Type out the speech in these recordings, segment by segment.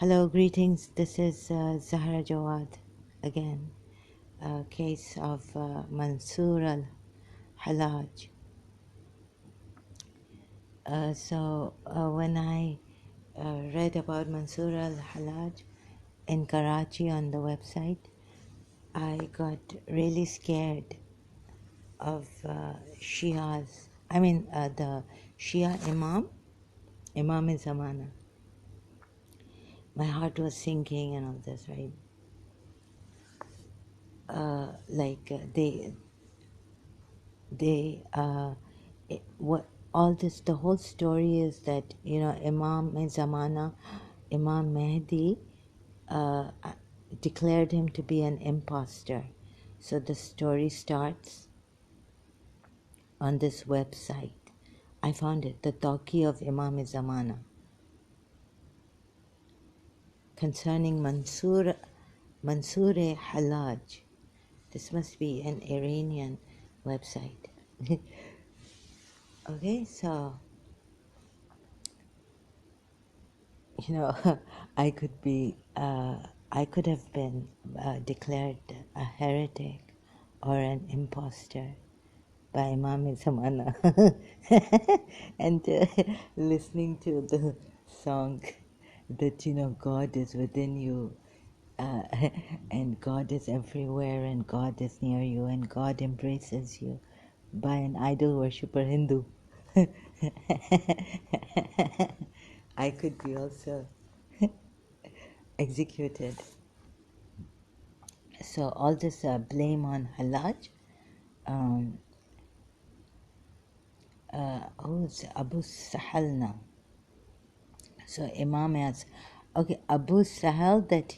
Hello, greetings. This is Zahra Jawad again. A case of Mansur al-Hallaj. When I read about Mansur al-Hallaj in Karachi on the website, I got really scared of Shias. The Shia Imam is Zamana. My heart was sinking and all this, right? What all this, the whole story is that Imam Zamana, Imam Mahdi, declared him to be an imposter. So the story starts on this website. I found it, the Tawqi of Imam Zamana, concerning Mansur Hallaj. This must be an Iranian website. Okay, so I could have been declared a heretic or an imposter by Imam Zamana. And listening to the song that God is within you, uh, and God is everywhere, and God is near you, and God embraces you, by an idol worshipper Hindu. I could be also executed. So all this blame on Hallaj. Who's Abu Sahal now? So Imam asks, okay, Abu Sahal, that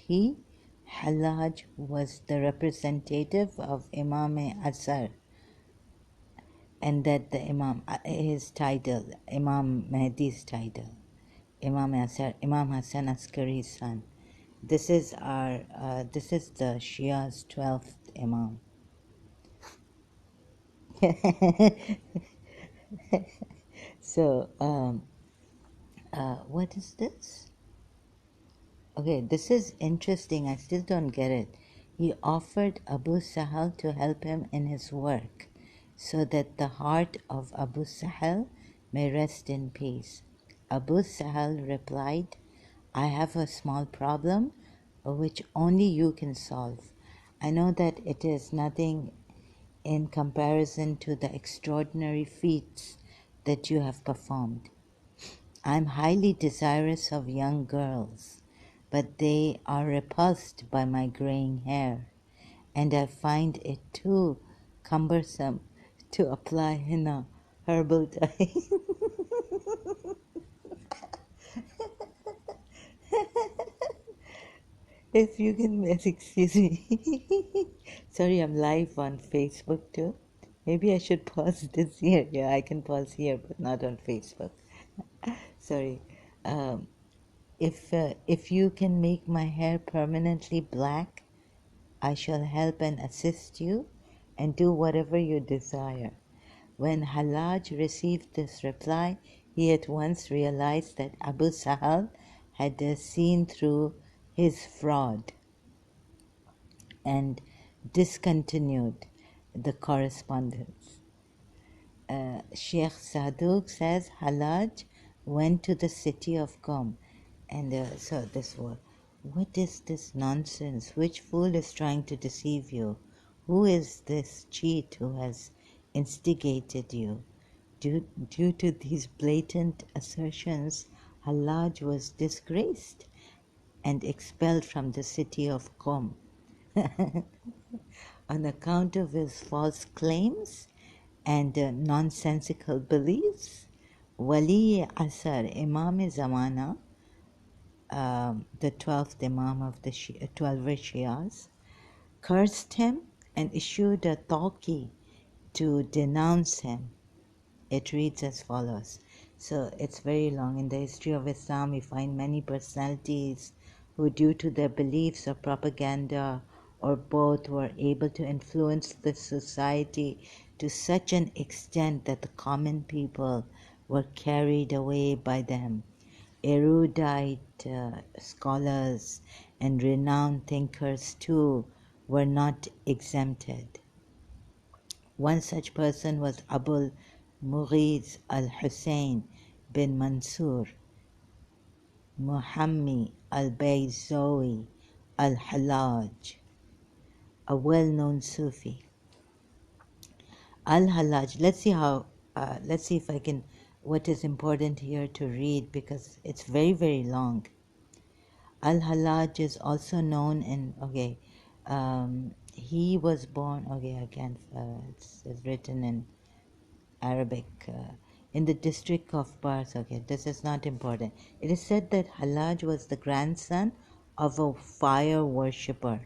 Hallaj was the representative of Imam Asar, and that the Imam, his title, Imam Mahdi's title, Imam Asar, Imam Hassan Askari's son. This is the Shia's 12th Imam. So, what is this? Okay, this is interesting. I still don't get it. He offered Abu Sahal to help him in his work, so that the heart of Abu Sahal may rest in peace. Abu Sahal replied, I have a small problem which only you can solve. I know that it is nothing in comparison to the extraordinary feats that you have performed. I am highly desirous of young girls, but they are repulsed by my graying hair, and I find it too cumbersome to apply henna, herbal dye. If you can, excuse me. Sorry, I'm live on Facebook too. Maybe I should pause this here. Yeah, I can pause here, but not on Facebook. Sorry. Um, if you can make my hair permanently black, I shall help and assist you and do whatever you desire. When Hallaj received this reply, he at once realized that Abu Sahal had seen through his fraud and discontinued the correspondence. Sheikh Saduk says Hallaj went to the city of Qom, and so this was, what is this nonsense? Which fool is trying to deceive you? Who is this cheat who has instigated you? Due to these blatant assertions, Hallaj was disgraced and expelled from the city of Qom. On account of his false claims and nonsensical beliefs, Wali Asar, Imam Zamana, the 12th Imam of the 12 Shias, cursed him and issued a tawqi to denounce him. It reads as follows. So it's very long. In the history of Islam, we find many personalities who, due to their beliefs or propaganda or both, were able to influence the society to such an extent that the common people were carried away by them. erudite scholars and renowned thinkers too were not exempted. One such person was Abul Mughith al-Hussein bin Mansur, Muhammad al-Bayzawi al-Hallaj, a well-known Sufi. Al-Hallaj, let's see if I can, what is important here to read because it's very, very long. Al-Hallaj is also known in, he was born, I can't, it's written in Arabic, in the district of Pars. This is not important. It is said that Hallaj was the grandson of a fire worshipper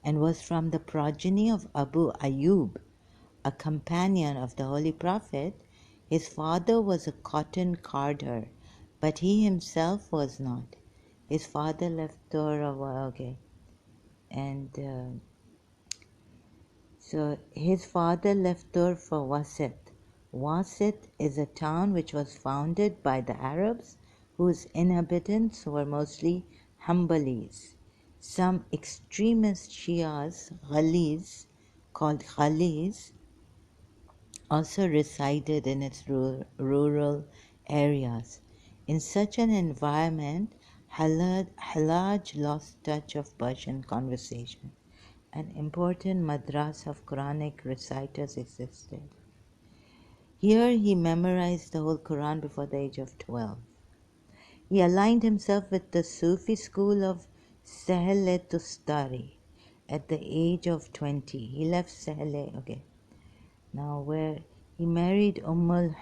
and was from the progeny of Abu Ayyub, a companion of the Holy Prophet. His father was a cotton carder, but he himself was not. His father left Torah, and so his father left Tur for Wasit. Wasit is a town which was founded by the Arabs whose inhabitants were mostly Hanbalis. Some extremist Shias, Ghalis, called Ghalis, also resided in its rural areas. In such an environment, Hallaj lost touch of Persian conversation. An important madrasa of Quranic reciters existed. Here he memorized the whole Quran before the age of 12. He aligned himself with the Sufi school of Sahle Tustari at the age of 20. He left Sahle, now where he married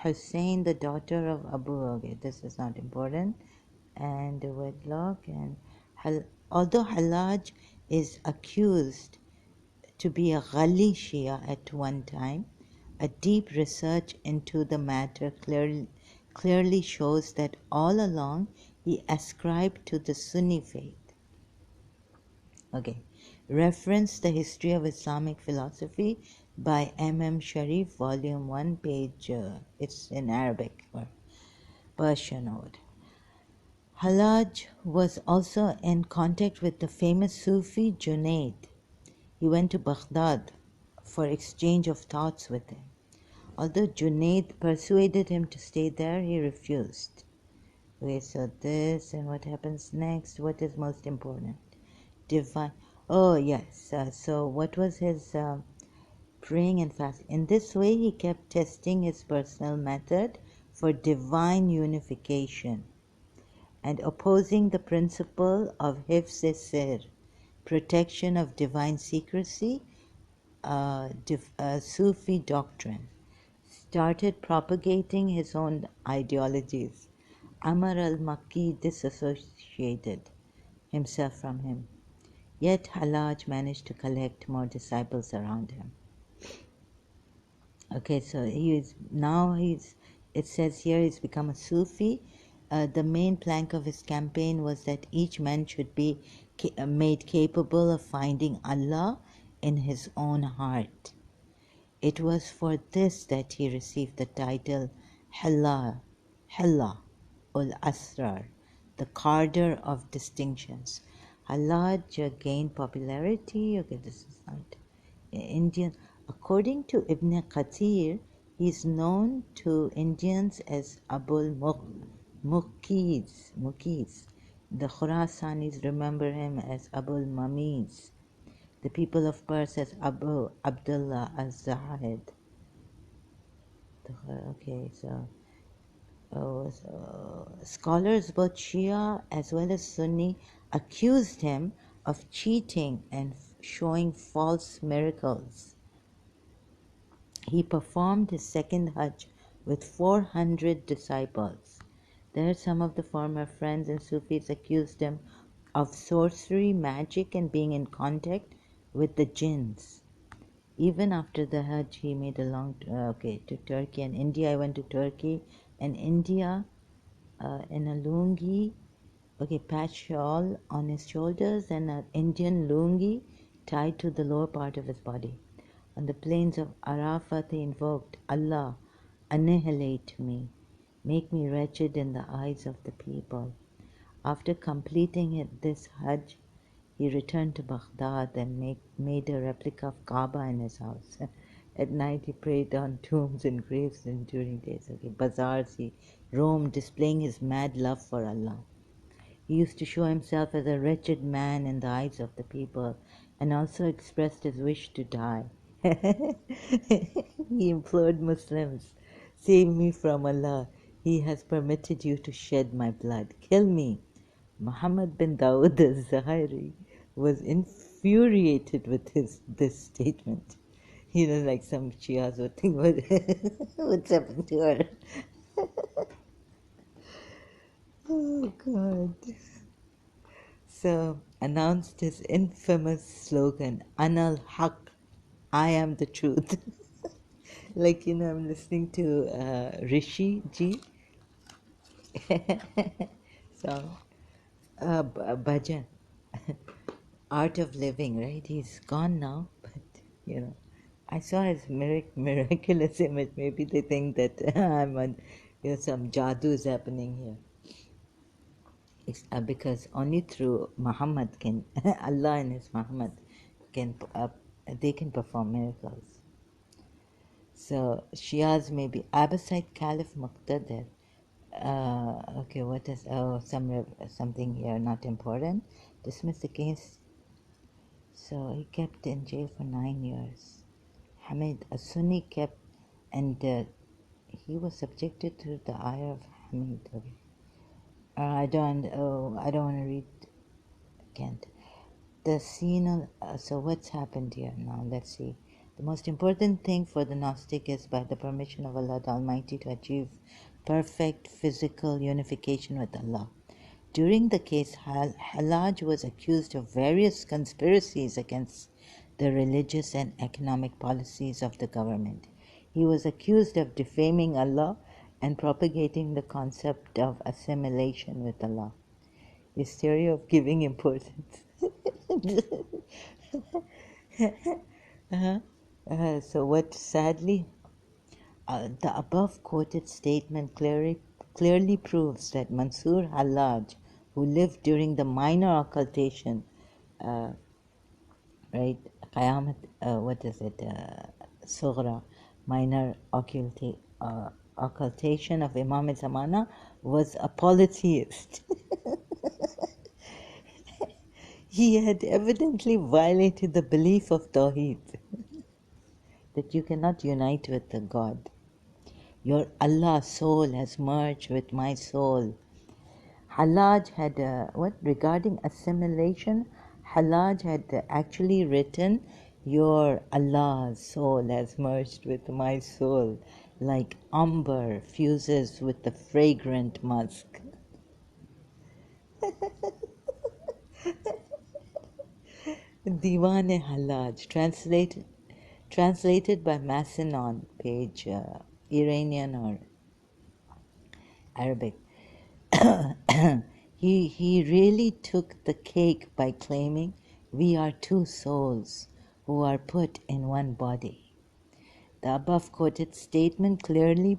Hussein, the daughter of Abu, this is not important, and wedlock, and although Hallaj is accused to be a Ghali Shia at one time, a deep research into the matter clearly shows that all along he ascribed to the Sunni faith. Reference The History of Islamic Philosophy by M. Sharif, Volume 1, page, it's in Arabic or Persian. Hallaj was also in contact with the famous Sufi Junaid. He went to Baghdad for exchange of thoughts with him. Although Junaid persuaded him to stay there, he refused. So this and what happens next, what is most important? Divine. Oh, yes. So what was his praying and fasting? In this way, he kept testing his personal method for divine unification and opposing the principle of hifz-e-sir, protection of divine secrecy, Sufi doctrine. Started propagating his own ideologies. Amr al-Makki disassociated himself from him. Yet Hallaj managed to collect more disciples around him. So it says here he's become a Sufi. The main plank of his campaign was that each man should be made capable of finding Allah in his own heart. It was for this that he received the title Halla ul Asrar, the carder of distinctions. Hallaj gained popularity. This is not Indian. According to Ibn Kathir, he is known to Indians as Abul Muqiz. The Khurasanis remember him as Abul Mamiz. The people of Pars as Abu Abdullah al-Zahid. Scholars, both Shia as well as Sunni, accused him of cheating and showing false miracles. He performed his second Hajj with 400 disciples. There, some of the former friends and Sufis accused him of sorcery, magic, and being in contact with the jinns. Even after the Hajj, he made a long to Turkey and India. I went to Turkey and India in a lungi, patch shawl on his shoulders and an Indian lungi tied to the lower part of his body. On the plains of Arafat, he invoked, Allah, annihilate me, make me wretched in the eyes of the people. After completing this Hajj, he returned to Baghdad and made a replica of Kaaba in his house. At night he prayed on tombs and graves, and during days, bazaars, he roamed, displaying his mad love for Allah. He used to show himself as a wretched man in the eyes of the people, and also expressed his wish to die. He implored Muslims, "Save me from Allah. He has permitted you to shed my blood. Kill me." Muhammad bin Dawood al-Zahiri was infuriated with this statement. Like some Shias would think, what's happened to her? Oh, God. So announced his infamous slogan, Anal Haq, I am the truth. I'm listening to Rishi Ji song, Bhajan, Art of Living, right? He's gone now, but I saw his miraculous image. Maybe they think that I'm on, some jadoo is happening here. Because only through Muhammad can Allah and His Muhammad can they can perform miracles. So Shias may be Abbaside Caliph Muqtadir. Okay, what is something here not important? Dismissed the case. So he kept in jail for 9 years. Hamid, a Sunni, kept and he was subjected to the ire of Hamid. Okay. I don't want to read. Can't. The scene. So what's happened here now? Let's see. The most important thing for the Gnostic is, by the permission of Allah the Almighty, to achieve perfect physical unification with Allah. During the case, Hallaj was accused of various conspiracies against the religious and economic policies of the government. He was accused of defaming Allah and propagating the concept of assimilation with Allah. His theory of giving importance. So what sadly, the above quoted statement clearly proves that Mansur Hallaj, who lived during the minor occultation, right, Qayamat, what is it, Surah, minor occultation of Imam Zamana, was a polytheist. He had evidently violated the belief of Tawheed, that you cannot unite with the God. Your Allah soul has merged with my soul. Hallaj had, regarding assimilation, Hallaj had actually written, your Allah's soul has merged with my soul, like amber fuses with the fragrant musk. Diwan-e Hallaj, translated by Masson, page Iranian or Arabic. He really took the cake by claiming we are two souls who are put in one body. The above quoted statement clearly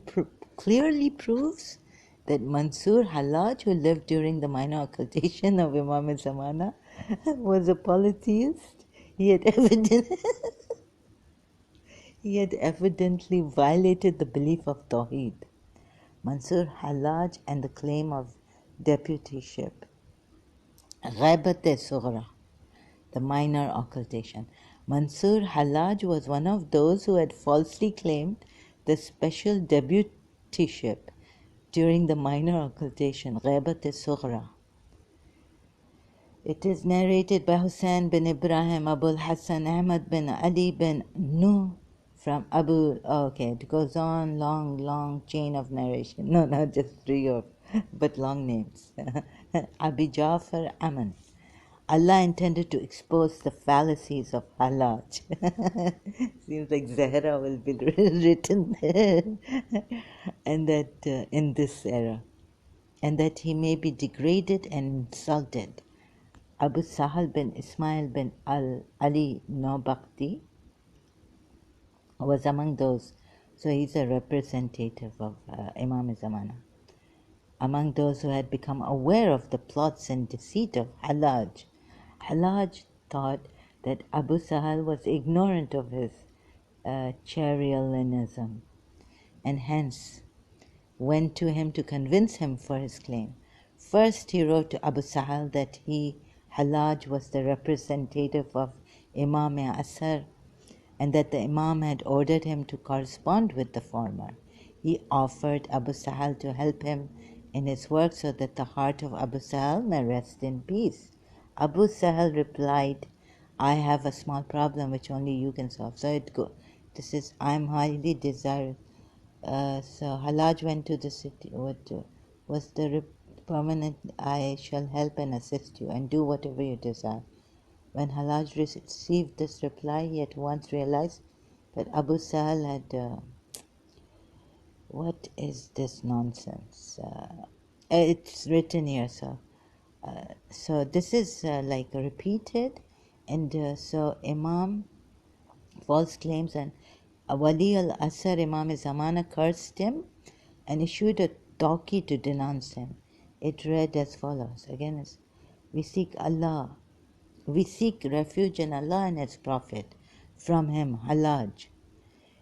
proves that Mansur Hallaj, who lived during the minor occultation of Imam Zamana, was a polytheist. He had evidently violated the belief of Tawheed. Mansur Hallaj and the claim of deputyship. Ghaibat-e-Sughra, the minor occultation. Mansur Hallaj was one of those who had falsely claimed the special deputyship during the minor occultation, Ghaibat-e-Sughra. It is narrated by Hussein bin Ibrahim Abul Hassan Ahmad bin Ali bin Nuh from it goes on, long chain of narration. No, not just three but long names. Abi Jafar Aman. Allah intended to expose the fallacies of Hallaj. Seems like Zahra will be written there. And that in this era. And that he may be degraded and insulted. Abu Sahal bin Ismail bin Ali Nobakti was among those. So he's a representative of Imam Zamana. among those who had become aware of the plots and deceit of Hallaj. Hallaj thought that Abu Sahal was ignorant of his Charialinism and hence went to him to convince him for his claim. First, he wrote to Abu Sahal that he, Hallaj, was the representative of Imam Asr and that the Imam had ordered him to correspond with the former. He offered Abu Sahal to help him in his work so that the heart of Abu Sahal may rest in peace. Abu Sahal replied, I have a small problem which only you can solve. So this is, I'm highly desirous. So Hallaj went to the city, was the permanent, I shall help and assist you and do whatever you desire. When Hallaj received this reply, he at once realized that Abu Sahal had, what is this nonsense? It's written here, so this is like repeated, and so Imam, false claims, and Wali al-Asr Imam Zamana cursed him and issued a talkie to denounce him. It read as follows. Again, we seek Allah. We seek refuge in Allah and His Prophet. From him, Hallaj.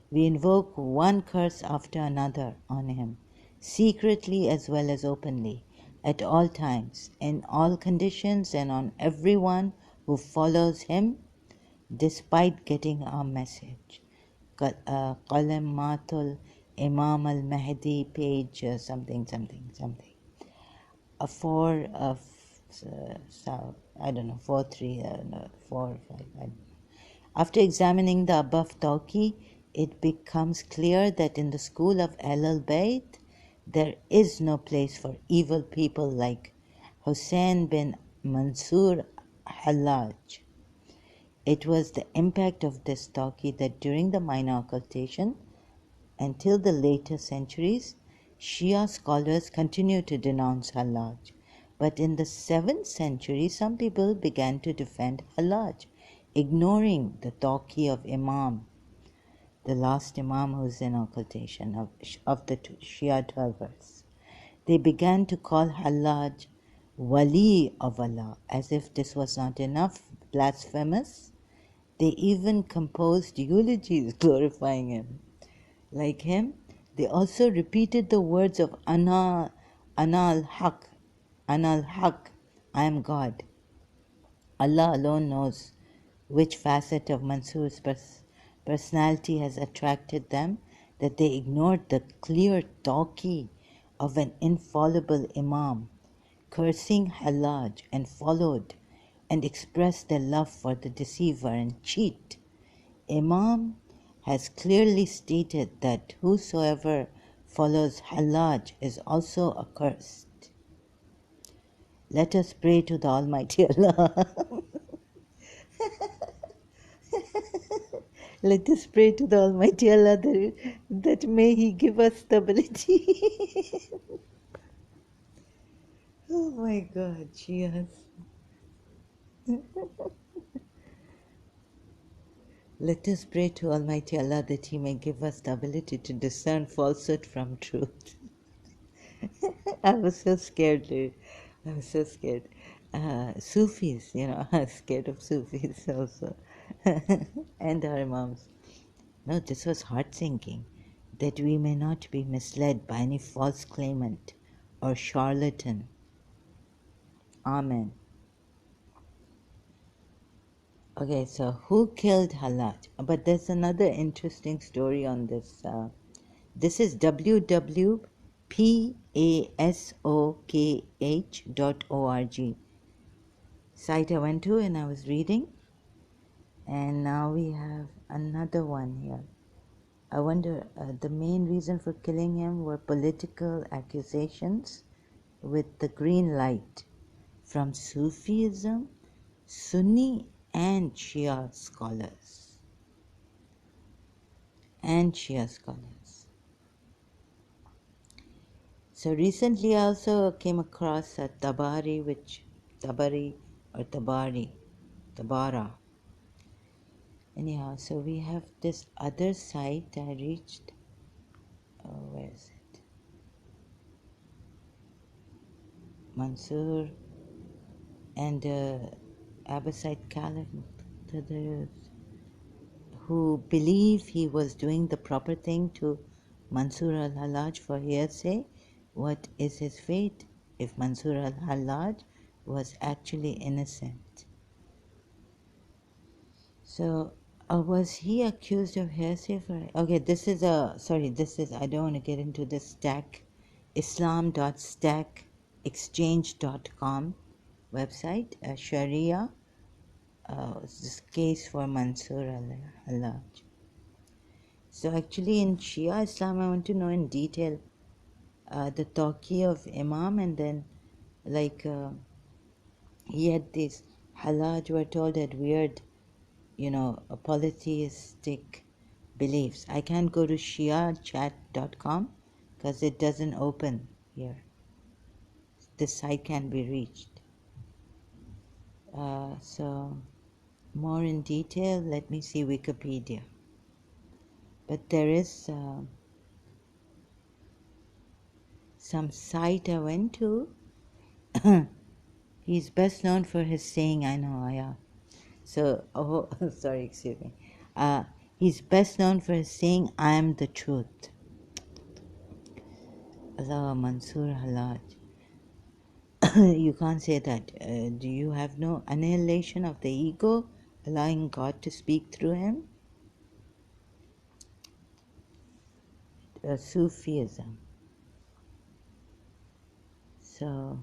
We invoke one curse after another on him, secretly as well as openly, at all times, in all conditions, and on everyone who follows him, despite getting our message. Qalamatul Imam al-Mahdi, page something. I don't know, 4, 3, 4, 5. I don't know. After examining the above talkie, it becomes clear that in the school of Ahlul Bayt, there is no place for evil people like Hussein bin Mansur Hallaj. It was the impact of this talkie that during the minor occultation, until the later centuries, Shia scholars continued to denounce Hallaj. But in the 7th century, some people began to defend Hallaj, ignoring the talkie of Imam, the last Imam who was in occultation of the Shia 12ers. They began to call Hallaj Wali of Allah, as if this was not enough, blasphemous. They even composed eulogies glorifying him. Like him, they also repeated the words of Ana al-Haq, I am God. Allah alone knows which facet of Mansur's personality has attracted them, that they ignored the clear talkie of an infallible Imam, cursing Hallaj, and followed and expressed their love for the deceiver and cheat. Imam has clearly stated that whosoever follows Hallaj is also accursed. Let us pray to the Almighty Allah. Let us pray to the Almighty Allah that may He give us stability. Oh my God, Shias. Let us pray to Almighty Allah that He may give us the ability to discern falsehood from truth. I was so scared, dude. I was so scared. Sufis, I was scared of Sufis also. And our Imams. No, this was heart-sinking, that we may not be misled by any false claimant or charlatan. Amen. Okay, so who killed Hallaj? But there's another interesting story on this. This is www.pasokh.org. Site I went to and I was reading. And now we have another one here. I wonder, the main reason for killing him were political accusations with the green light from Sufism, Sunni and Shia scholars. So recently I also came across a Tabari, Tabara. Anyhow, so we have this other site I reached. Oh, where is it? Mansur and Abbaside Caliph who believe he was doing the proper thing to Mansur al-Hallaj for hearsay. What is his fate if Mansur al-Hallaj was actually innocent? So, was he accused of hearsay for? Okay, this is I don't want to get into the stack, islam.stackexchange.com website, Sharia, this case for Mansur al-Hallaj. So actually in Shia Islam, I want to know in detail the Tawqi of Imam, and then he had this Hallaj were told had weird, polytheistic beliefs. I can't go to shiachat.com because it doesn't open here. This site can be reached. So more in detail, let me see Wikipedia. But there is some site I went to. He's best known for his saying, I know, yeah. So, sorry, excuse me. He's best known for his saying, I am the truth. Allah Mansur Hallaj. You can't say that. Do you have no annihilation of the ego, allowing God to speak through him? Sufism. So,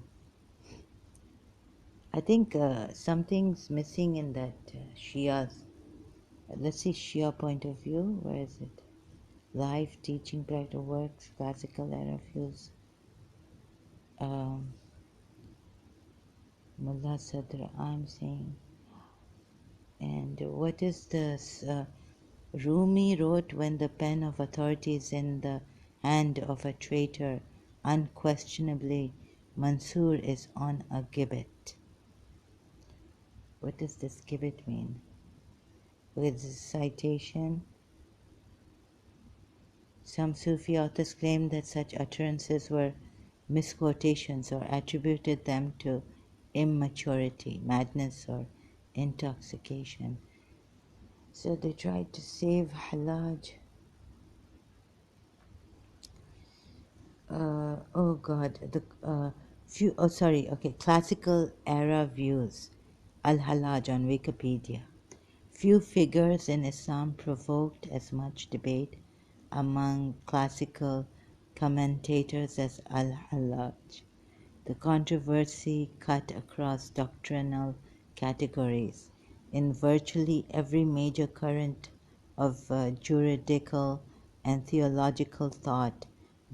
I think something's missing in that Shia's. Let's see Shia point of view. Where is it? Life, teaching, practical works, classical era views. Mullah Sadr, I'm saying. And what is this? Rumi wrote, when the pen of authority is in the hand of a traitor, unquestionably Mansur is on a gibbet. What does this gibbet mean? With this citation, some Sufi authors claim that such utterances were misquotations or attributed them to immaturity, madness, or intoxication. So they tried to save Hallaj. Classical era views. Al-Hallaj on Wikipedia. Few figures in Islam provoked as much debate among classical commentators as Al-Hallaj. The controversy cut across doctrinal categories in virtually every major current of juridical and theological thought: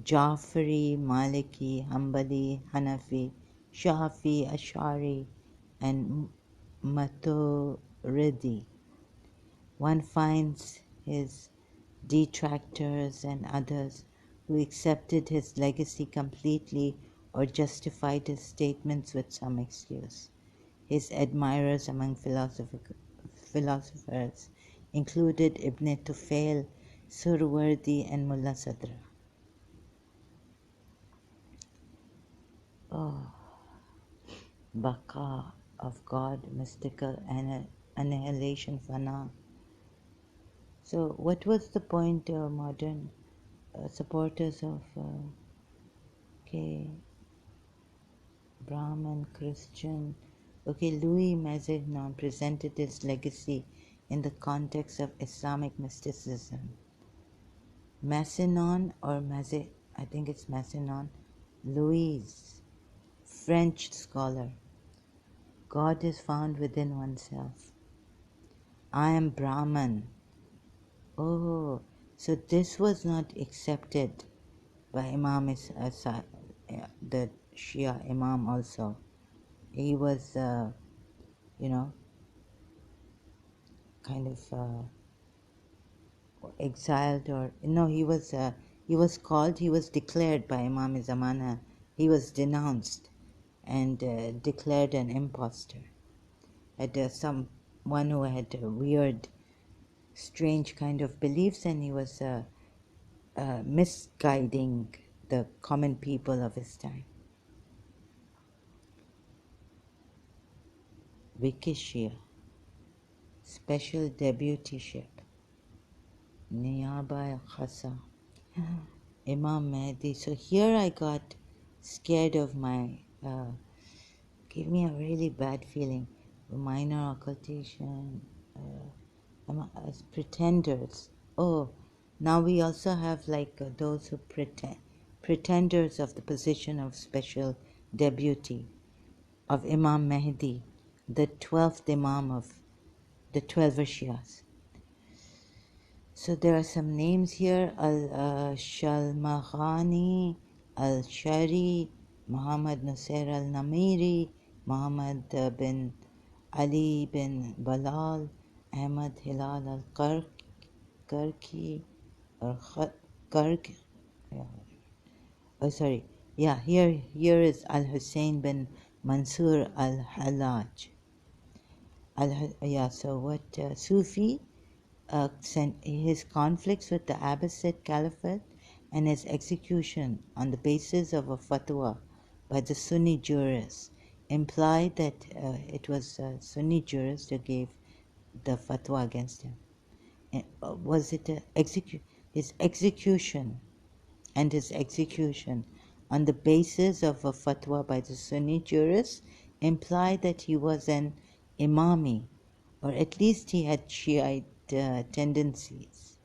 Jafari, Maliki, Hanbali, Hanafi, Shafi, Ash'ari, and Maturidi. One finds his detractors and others who accepted his legacy completely or justified his statements with some excuse. His admirers among philosophers included Ibn Tufail, Surwardi, and Mullah Sadra. Baqa of God, mystical annihilation, fana. So what was the point, modern supporters of Brahmin, Christian? Louis Mazignon presented his legacy in the context of Islamic mysticism. Massinon or I think it's Massinon, Louis, French scholar. God is found within oneself. I am Brahman. Oh, so this was not accepted by Imam the Shia Imam also. He was, kind of exiled, or no, he was declared by Imam Zamana. He was denounced and declared an impostor. Had someone who had weird, strange kind of beliefs, and he was misguiding the common people of his time. Ex-Shia, Special Deputyship, Niyaba Khasa, Imam Mahdi. So here I got scared of my, gave me a really bad feeling. Minor occultation, as pretenders. Oh, now we also have like those who pretenders of the position of special deputy of Imam Mahdi, the 12th Imam of the 12 Shias. So there are some names here: Al-Shalmaghani, Al-Shari, Muhammad Nusayr al-Namiri, Muhammad bin Ali bin Balal, Ahmad Hilal al-Karki, or Kark. Oh, sorry. Yeah, here is Al-Hussein bin Mansur al-Hallaj. So what Sufi his conflicts with the Abbasid Caliphate and his execution on the basis of a fatwa by the Sunni jurists implied that it was Sunni jurists who gave the fatwa against him. Was it his execution on the basis of a fatwa by the Sunni jurists implied that he was an imami, or at least he had Shiite tendencies.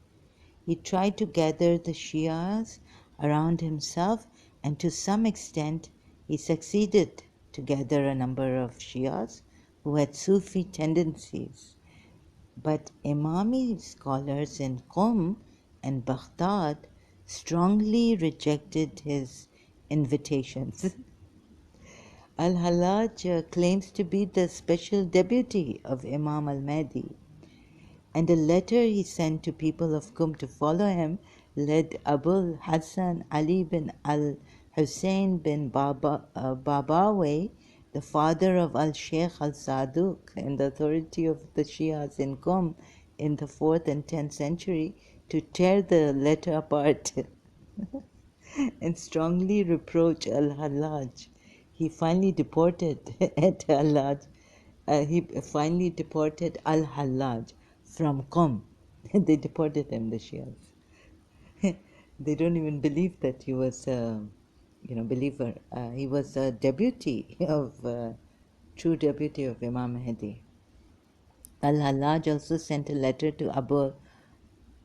He tried to gather the Shias around himself, and to some extent he succeeded to gather a number of Shias who had Sufi tendencies. But Imami scholars in Qom and Baghdad strongly rejected his invitations. Al-Hallaj claims to be the special deputy of Imam al-Mahdi, and a letter he sent to people of Qum to follow him led Abul Hassan Ali bin al-Hussein bin Babawayh, the father of al-Sheikh al-Saduq and the authority of the Shias in Qum in the 4th and 10th century, to tear the letter apart and strongly reproach al-Hallaj. He finally deported al-Hallaj from Qom. They deported him, the Shias. They don't even believe that he was a believer. He was a true deputy of Imam Mahdi. Al-Hallaj also sent a letter to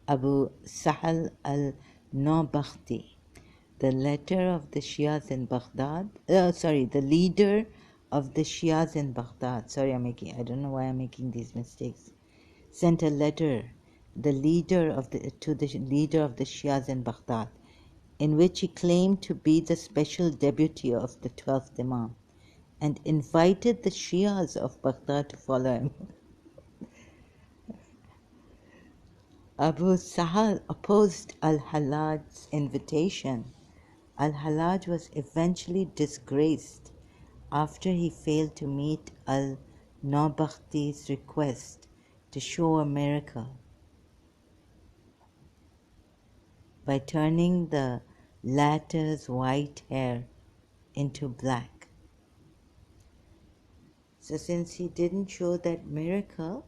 Abu Sahal al-Nabakhti, the letter of the Shias in Baghdad. The leader of the Shias in Baghdad. I don't know why I'm making these mistakes. Sent a letter, to the leader of the Shias in Baghdad, in which he claimed to be the special deputy of the 12th Imam, and invited the Shias of Baghdad to follow him. Abu Sahal opposed al-Hallaj's invitation. Al-Hallaj was eventually disgraced after he failed to meet al-Nabakhti's request to show a miracle by turning the latter's white hair into black. So since he didn't show that miracle,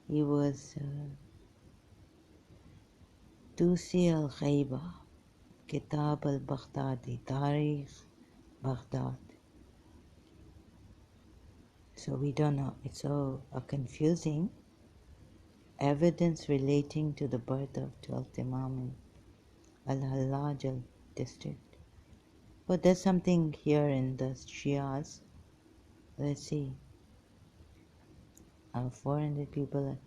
he was Tusi al-Ghaiba, Kitab al-Baghdadi, Tarikh Baghdad. So we don't know. It's so confusing. Evidence relating to the birth of 12th Imam in Al-Hallaj district. But there's something here in the Shias. Let's see. 400 people.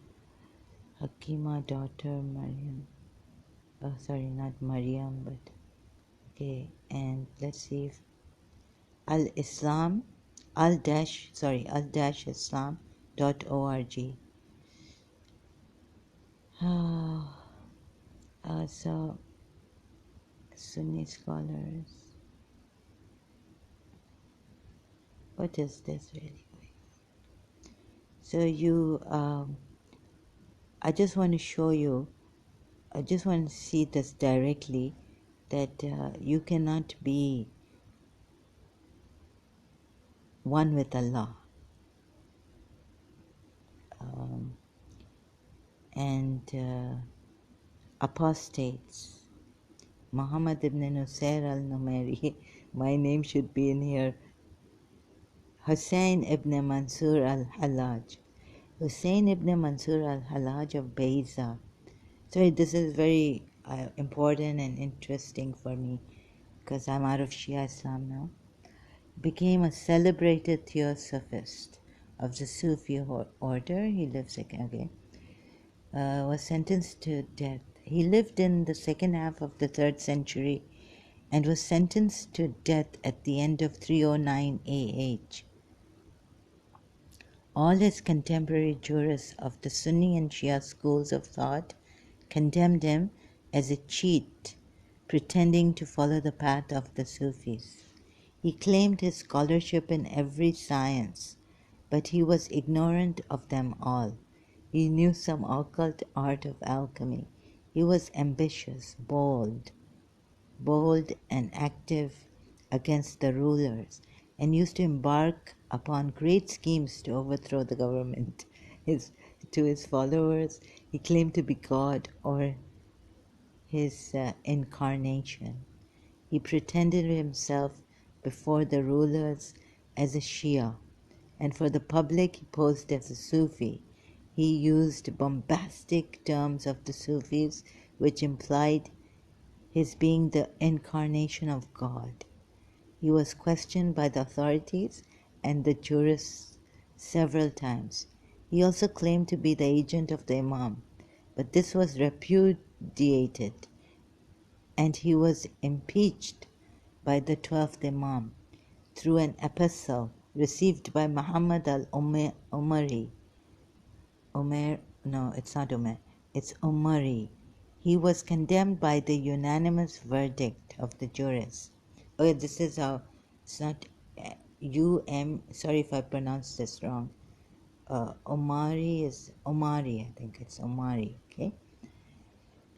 Hakima daughter Maryam. Oh, sorry, not Maryam, but okay. And let's see if Al-Islam, al-islam.org. So Sunni scholars. What is this really? So I just want to show you, I just want to see this directly. that you cannot be one with Allah. And apostates. Muhammad ibn Nusayr al-Numeri, my name should be in here. Hussein ibn Mansur al-Hallaj. Hussein ibn Mansur al-Hallaj of Beza. Sorry, this is very important and interesting for me because I'm out of Shia Islam now. Became a celebrated theosophist of the Sufi order. He lives again. Was sentenced to death. He lived in the second half of the 3rd century and was sentenced to death at the end of 309 AH. All his contemporary jurists of the Sunni and Shia schools of thought condemned him as a cheat, pretending to follow the path of the Sufis. He claimed his scholarship in every science, but he was ignorant of them all. He knew some occult art of alchemy. He was ambitious, bold and active against the rulers, and used to embark upon great schemes to overthrow the government. To his followers, he claimed to be God or his incarnation. He pretended himself before the rulers as a Shia, and for the public he posed as a Sufi. He used bombastic terms of the Sufis which implied his being the incarnation of God. He was questioned by the authorities and the jurists several times. He also claimed to be the agent of the Imam, but this was repudiated, and he was impeached by the 12th Imam through an epistle received by Muhammad al-Umari. No, it's not Umar, it's Umari. He was condemned by the unanimous verdict of the jurists. Oh, this is how, it's not sorry if I pronounced this wrong. Omari is Omari, I think it's Omari, okay?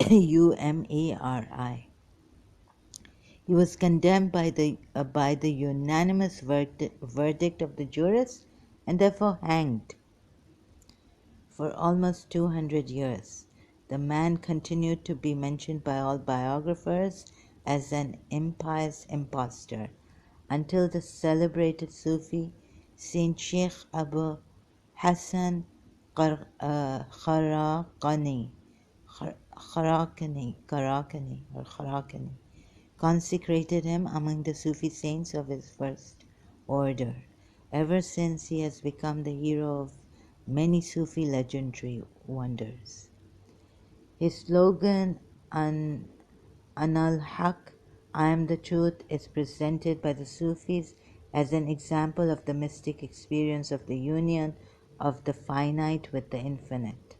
Umari. He was condemned by the unanimous verdict of the jurists and therefore hanged. For almost 200 years, the man continued to be mentioned by all biographers as an impious impostor until the celebrated Sufi Saint Sheikh Abu Hassan Kharakani consecrated him among the Sufi saints of his first order. Ever since, he has become the hero of many Sufi legendary wonders. His slogan, Anal Haq, I am the truth, is presented by the Sufis as an example of the mystic experience of the union of the finite with the infinite.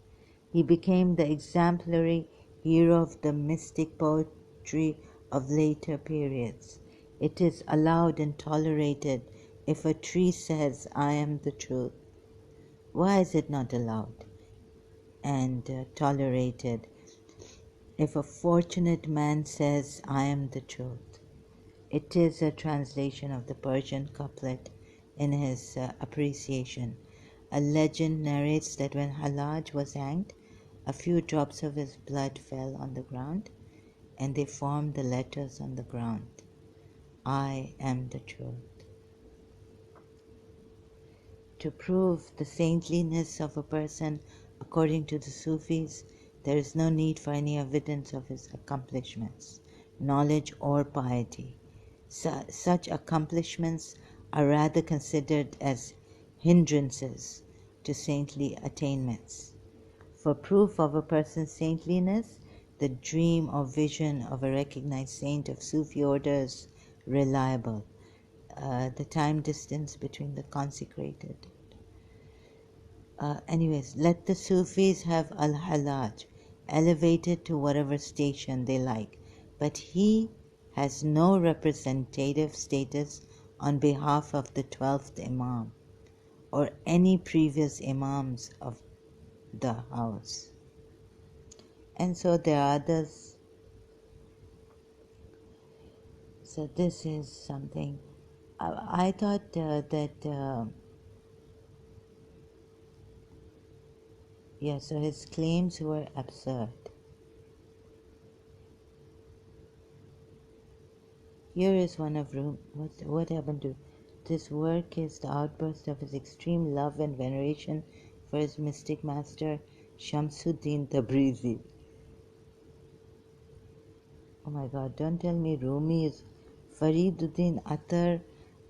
He became the exemplary hero of the mystic poetry of later periods. It is allowed and tolerated if a tree says, I am the truth. Why is it not allowed and tolerated if a fortunate man says, I am the truth? It is a translation of the Persian couplet in his appreciation. A legend narrates that when Hallaj was hanged, a few drops of his blood fell on the ground, and they formed the letters on the ground. I am the truth. To prove the saintliness of a person, according to the Sufis, there is no need for any evidence of his accomplishments, knowledge, or piety. Such accomplishments are rather considered as hindrances to saintly attainments. For proof of a person's saintliness, the dream or vision of a recognized saint of Sufi order is reliable. The time distance between the consecrated. Anyways, let the Sufis have Al-Hallaj elevated to whatever station they like, but he has no representative status on behalf of the 12th Imam or any previous Imams of the house. And so there are others So this is something. I thought that yeah. So his claims were absurd. Here is one of what happened to this work is the outburst of his extreme love and veneration for his mystic master Shamsuddin Tabrizi. Oh my God, don't tell me Rumi is Fariduddin Attar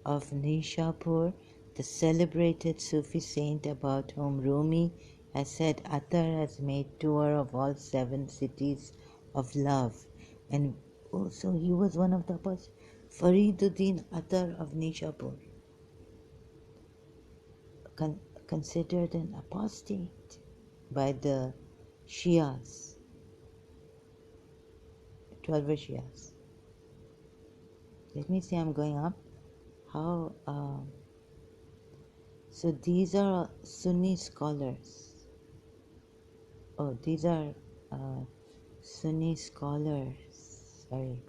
of Nishapur, the celebrated Sufi saint about whom Rumi has said Attar has made tour of all 7 cities of love. And also he was one of the apostles. Fariduddin Attar of Nishapur, considered an apostate by the Shias, 12 Shias. Let me see, I'm going up. How, so these are Sunni scholars. Oh, these are Sunni scholars. Sorry.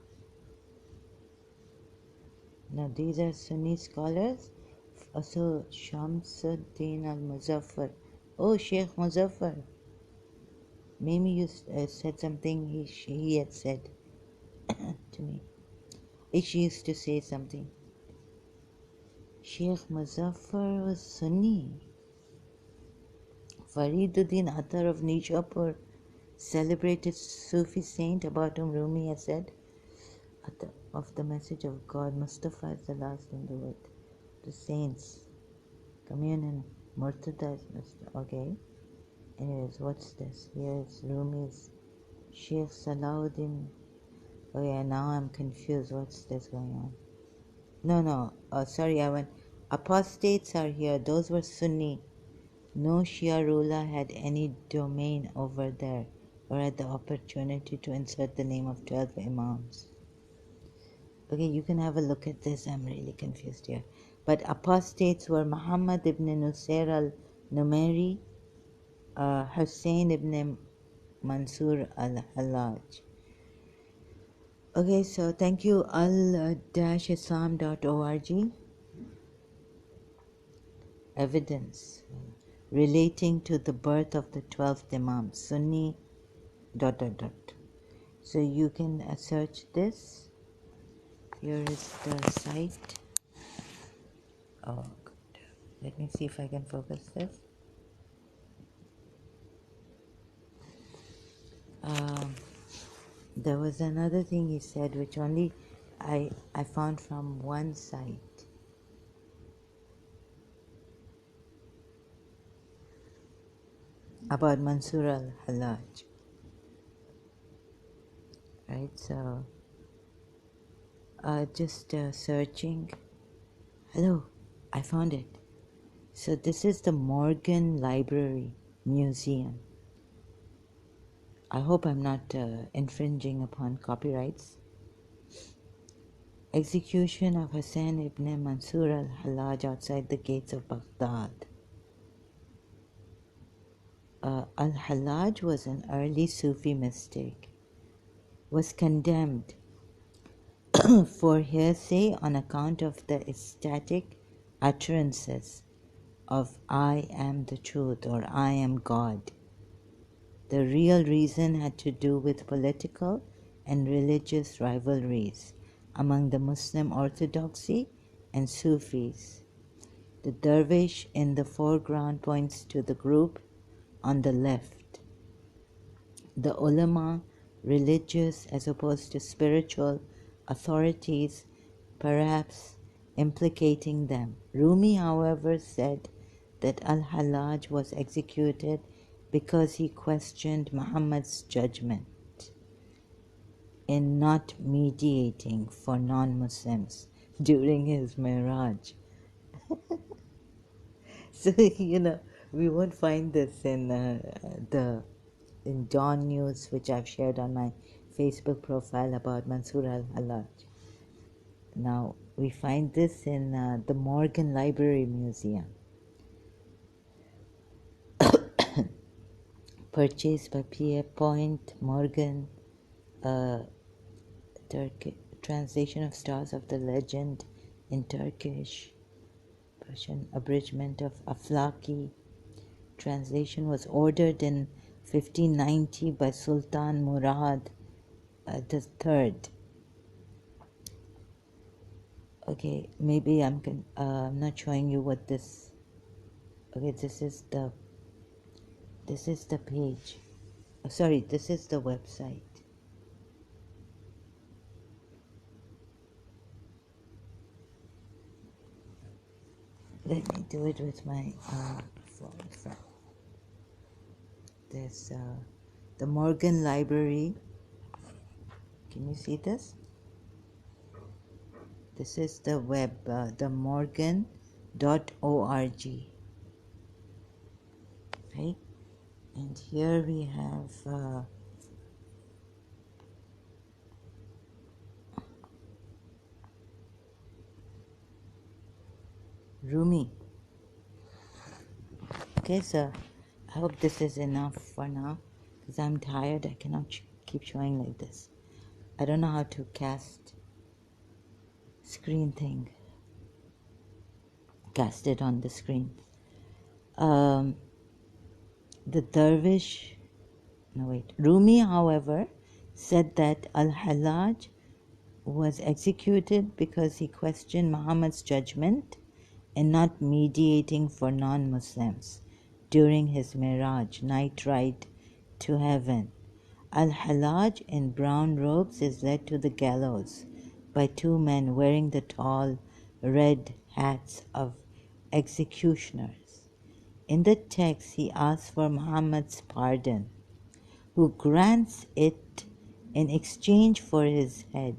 No, these are Sunni scholars. Also, Shamsuddin al-Muzaffar. Oh, Sheikh Muzaffar. Maybe you said something he had said to me. She used to say something. Sheikh Muzaffar was Sunni. Fariduddin Attar of Nishapur, celebrated Sufi saint about whom Rumi has said, of the message of God, Mustafa is the last in the world. The saints, communion, Murtada is Mustafa. Okay. Anyways, what's this? Here is Rumi's Sheikh Salahuddin. Oh yeah, now I'm confused. What's this going on? No. Sorry, I went. Apostates are here. Those were Sunni. No Shia ruler had any domain over there or had the opportunity to insert the name of 12 Imams. Okay, you can have a look at this. I'm really confused here. But apostates were Muhammad ibn Nusayr al-Numeri, Hussein ibn Mansur al-Hallaj. Okay, so thank you, al-islam.org. Evidence relating to the birth of the 12th Imam, Sunni ... So you can search this. Here is the site. Oh, good. Let me see if I can focus this. There was another thing he said which only I found from one site. About Mansur al-Hallaj. Right, so just searching. Hello, I found it. So this is the Morgan Library Museum. I hope I'm not infringing upon copyrights. Execution of Hussein ibn Mansur al-Hallaj outside the gates of Baghdad. Al-Hallaj was an early Sufi mystic, was condemned for heresy on account of the ecstatic utterances of I am the truth or I am God. The real reason had to do with political and religious rivalries among the Muslim orthodoxy and Sufis. The dervish in the foreground points to the group on the left. The ulama, religious as opposed to spiritual authorities, perhaps implicating them. Rumi, however, said that Al-Hallaj was executed because he questioned Muhammad's judgment in not mediating for non-Muslims during his Miraj. So, we won't find this in Dawn News, which I've shared on my Facebook profile about Mansur al-Hallaj. Now, we find this in the Morgan Library Museum. Purchased by Pierre Point Morgan, translation of Stars of the Legend in Turkish, Persian abridgment of Aflaki. Translation was ordered in 1590 by Sultan Murad the Third. Okay, maybe I'm not showing you what this. Okay, this is the page. Oh, sorry, this is the website. Let me do it with my phone. There's the Morgan Library. Can you see this? This is the web, the morgan.org. Right? And here we have Rumi. Okay, so I hope this is enough for now because I'm tired. I cannot keep showing like this. I don't know how to cast screen thing. Cast it on the screen. The dervish, Rumi, however, said that Al-Hallaj was executed because he questioned Muhammad's judgment in not mediating for non-Muslims during his Miraj, night ride to heaven. Al-Hallaj in brown robes is led to the gallows by two men wearing the tall red hats of executioners. In the text, he asks for Muhammad's pardon, who grants it in exchange for his head.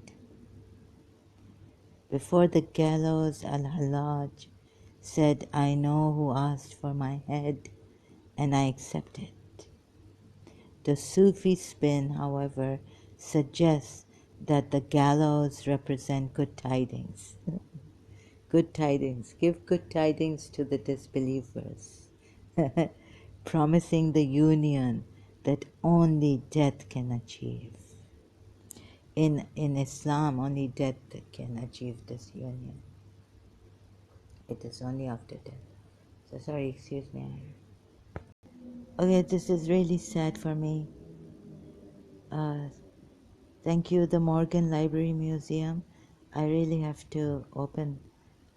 Before the gallows, Al-Hallaj said, I know who asked for my head, and I accept it. The Sufi spin, however, suggests that the gallows represent good tidings. Good tidings. Give good tidings to the disbelievers, promising the union that only death can achieve. In Islam, only death can achieve this union. It is only after death. So sorry, excuse me. Okay, this is really sad for me. Thank you, the Morgan Library Museum. I really have to open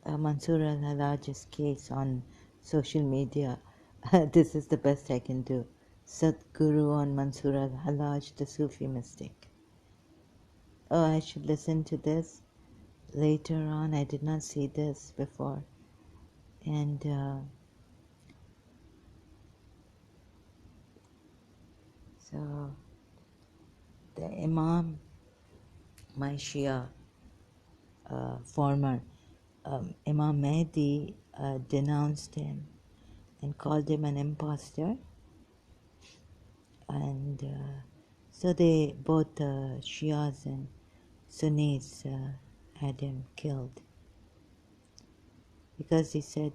Mansur al-Hallaj's case on social media. This is the best I can do. Sadhguru on Mansur al-Hallaj, the Sufi mystic. Oh, I should listen to this later on. I did not see this before. And so the Imam, my Shia former Imam Mehdi denounced him and called him an impostor. And so they, both Shias and Sunnis, had him killed because he said,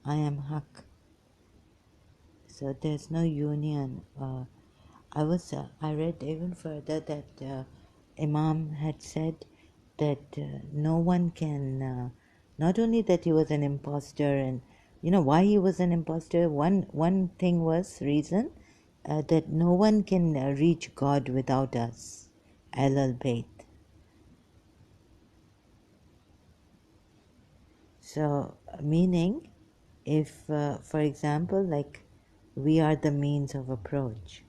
I am Haq. So there's no union. I read even further that Imam had said that no one can, not only that he was an impostor, and you know why he was an impostor. One thing was reason that no one can reach God without us, Ahlul Bayt. So meaning, if for example, like we are the means of approach.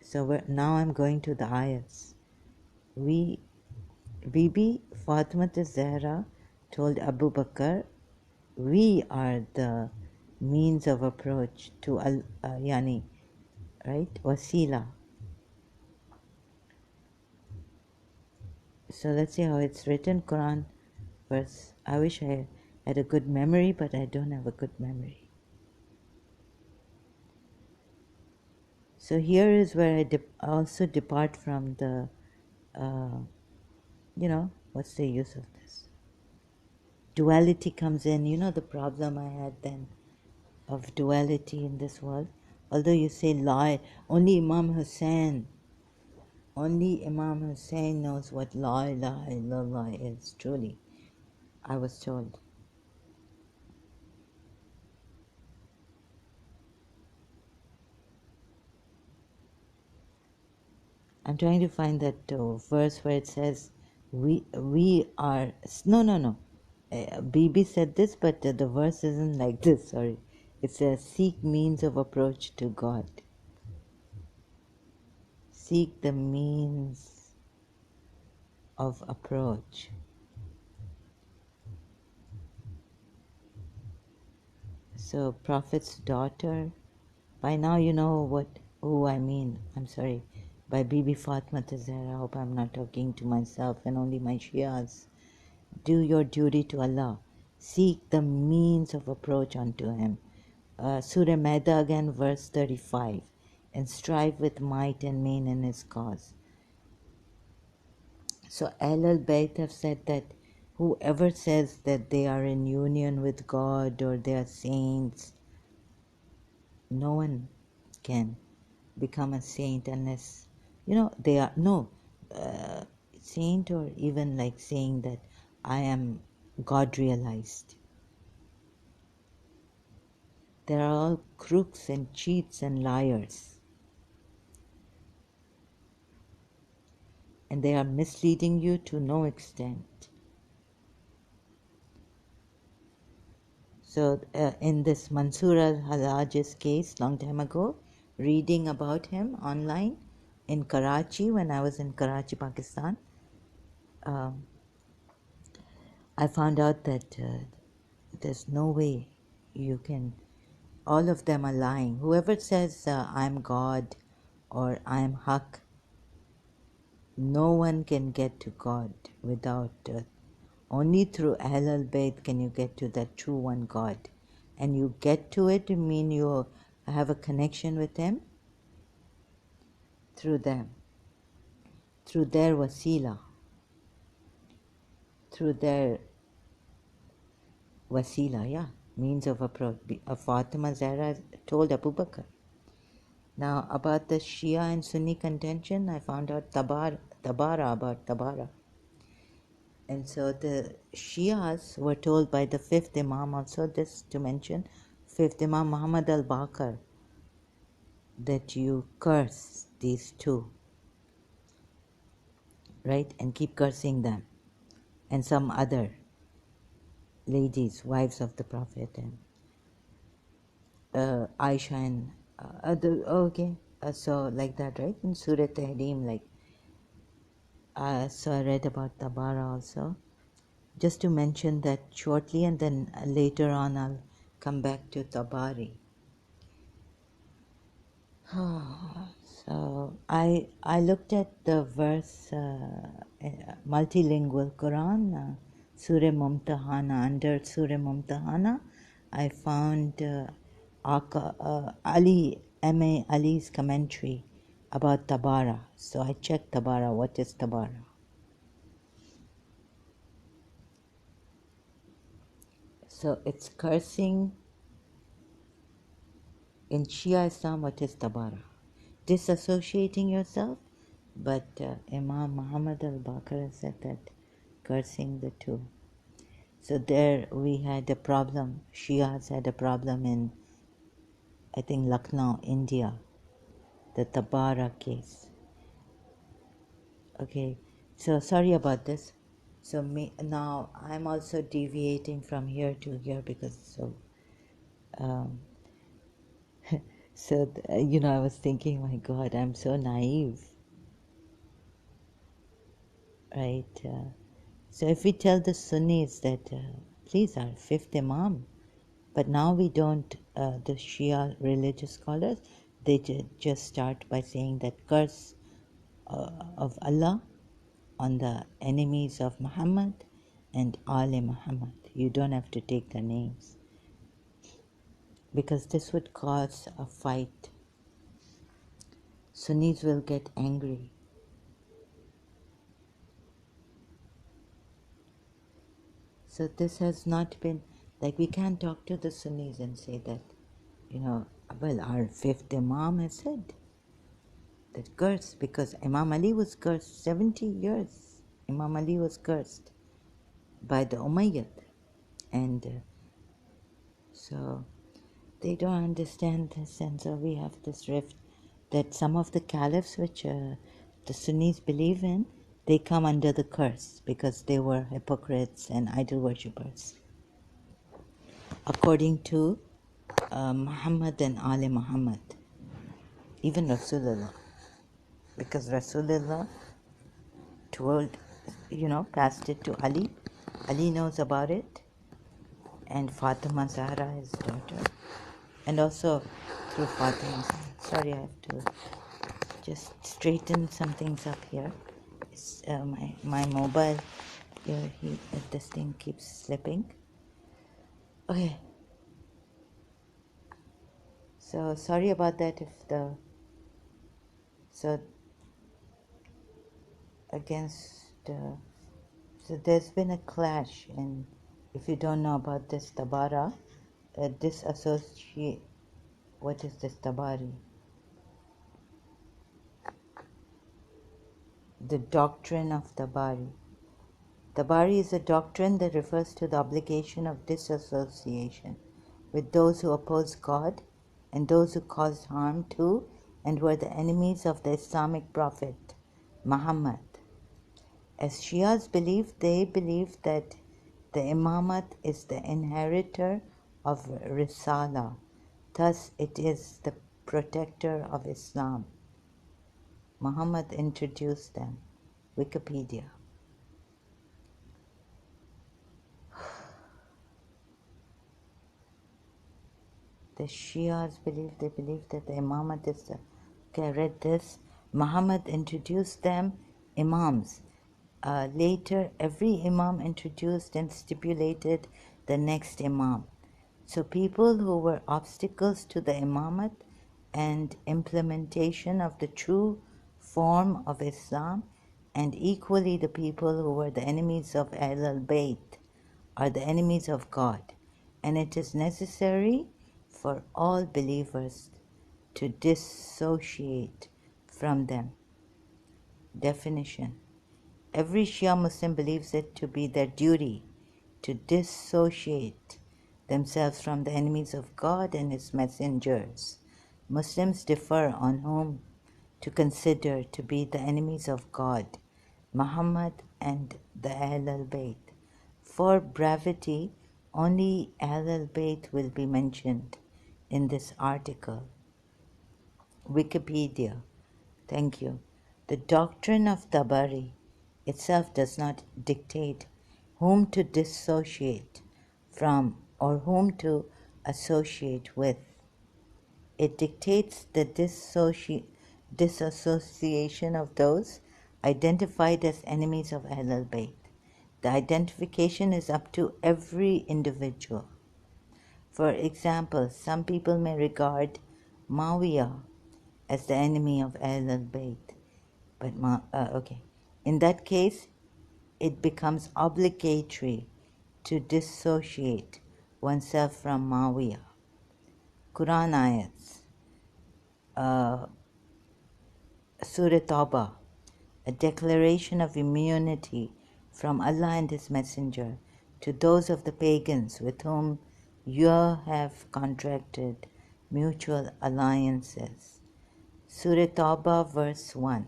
So now I'm going to the ayats. Bibi Fatima Zahra told Abu Bakr, we are the means of approach to Yani, right? Wasila. So let's see how it's written. Quran verse. I wish I had a good memory, but I don't have a good memory. So here is where I also depart from the, what's the use of this? Duality comes in. You know the problem I had then of duality in this world. Although you say lie, only Imam Hussain Only Imam Hussein knows what La ilaha illallah is, truly, I was told. I'm trying to find that verse where it says, we are, no. Bibi said this, but the verse isn't like this, sorry. It says, seek means of approach to God. Seek the means of approach. So, Prophet's daughter, by now you know who I mean. I'm sorry. By Bibi Fatma Zahra. I hope I'm not talking to myself and only my Shias. Do your duty to Allah. Seek the means of approach unto Him. Surah Maida again, verse 35. And strive with might and main in His cause. So Ahlul Bayt have said that whoever says that they are in union with God or they are saints, no one can become a saint unless, they are, no, saint or even like saying that I am God realized. They are all crooks and cheats and liars. And they are misleading you to no extent. So in this Mansur al-Hallaj's case, long time ago, reading about him online in Karachi, when I was in Karachi, Pakistan, I found out that there's no way you can, all of them are lying. Whoever says I'm God or I'm Haq, no one can get to God without, only through Ahlul Bayt can you get to that true one God. And you get to it, mean you have a connection with Him through them, through their wasila, through their wasila, yeah, means of approach. Fatima Zahra told Abu Bakr. Now, about the Shia and Sunni contention, I found out about Tabara. And so the Shias were told by the fifth Imam, also this to mention, fifth Imam Muhammad al-Baqir, that you curse these two, right? And keep cursing them. And some other ladies, wives of the Prophet, and Aisha and other, okay. So like that, right? In Surah Tahrim, like, so I read about Tabara also. Just to mention that shortly, and then later on I'll come back to Tabari. So I looked at the verse, multilingual Quran, Surah Mumtahana. Under Surah Mumtahana, I found Ali M.A. Ali's commentary about Tabara. So I checked Tabara. What is Tabara? So it's cursing. In Shia Islam, what is Tabara? Disassociating yourself, but Imam Muhammad al-Baqir said that cursing the two. So there we had a problem. Shias had a problem in, I think, Lucknow, India, the Tabara case. Okay, so sorry about this. So now I'm also deviating from here to here because um, so I was thinking, my God, I'm so naive, right? So if we tell the Sunnis that, please, our fifth Imam, but now we don't, the Shia religious scholars, they just start by saying that curse of Allah on the enemies of Muhammad and Ali Muhammad. You don't have to take their names because this would cause a fight. Sunnis will get angry. So this has not been, like, we can't talk to the Sunnis and say that, well, our fifth Imam has said. that curse, because Imam Ali was cursed 70 years. Imam Ali was cursed by the Umayyad, and so they don't understand this, and so we have this rift that some of the caliphs which the Sunnis believe in, they come under the curse because they were hypocrites and idol worshippers, according to Muhammad and Ali Muhammad, even Rasulullah, because Rasulullah told, passed it to Ali. Ali knows about it, and Fatima Zahra, his daughter, and also through Fatima. Sorry, I have to just straighten some things up here. It's, my mobile here, this thing keeps slipping. Okay. So sorry about that. So there's been a clash in, if you don't know about this Tabara, disassociate. What is this Tabari? The doctrine of Tabari. Tabari is a doctrine that refers to the obligation of disassociation with those who oppose God and those who caused harm to and were the enemies of the Islamic prophet Muhammad. As Shias believe, they believe that the Imamat is the inheritor of Risala, thus it is the protector of Islam. Muhammad introduced them. Wikipedia. The Shias believe that the Imamat is the... Okay, I read this. Muhammad introduced them Imams. Later, every Imam introduced and stipulated the next Imam. So people who were obstacles to the Imamat and implementation of the true form of Islam, and equally the people who were the enemies of Ahlul Bayt, are the enemies of God, and it is necessary for all believers to dissociate from them. Definition. Every Shia Muslim believes it to be their duty to dissociate themselves from the enemies of God and His messengers. Muslims differ on whom to consider to be the enemies of God, Muhammad and the Ahlul Bayt. For brevity, only Ahlul Bayt will be mentioned in this article. Wikipedia. Thank you. The doctrine of Tabari itself does not dictate whom to dissociate from or whom to associate with. It dictates the disassociation of those identified as enemies of Ahlul Bayt. The identification is up to every individual. For example, some people may regard Muawiyah as the enemy of Ahlul Bayt. But in that case, it becomes obligatory to dissociate oneself from Muawiyah. Quran Ayats, Surah Tawbah, a declaration of immunity from Allah and His Messenger to those of the pagans with whom you have contracted mutual alliances. Surah Tawbah, verse 1.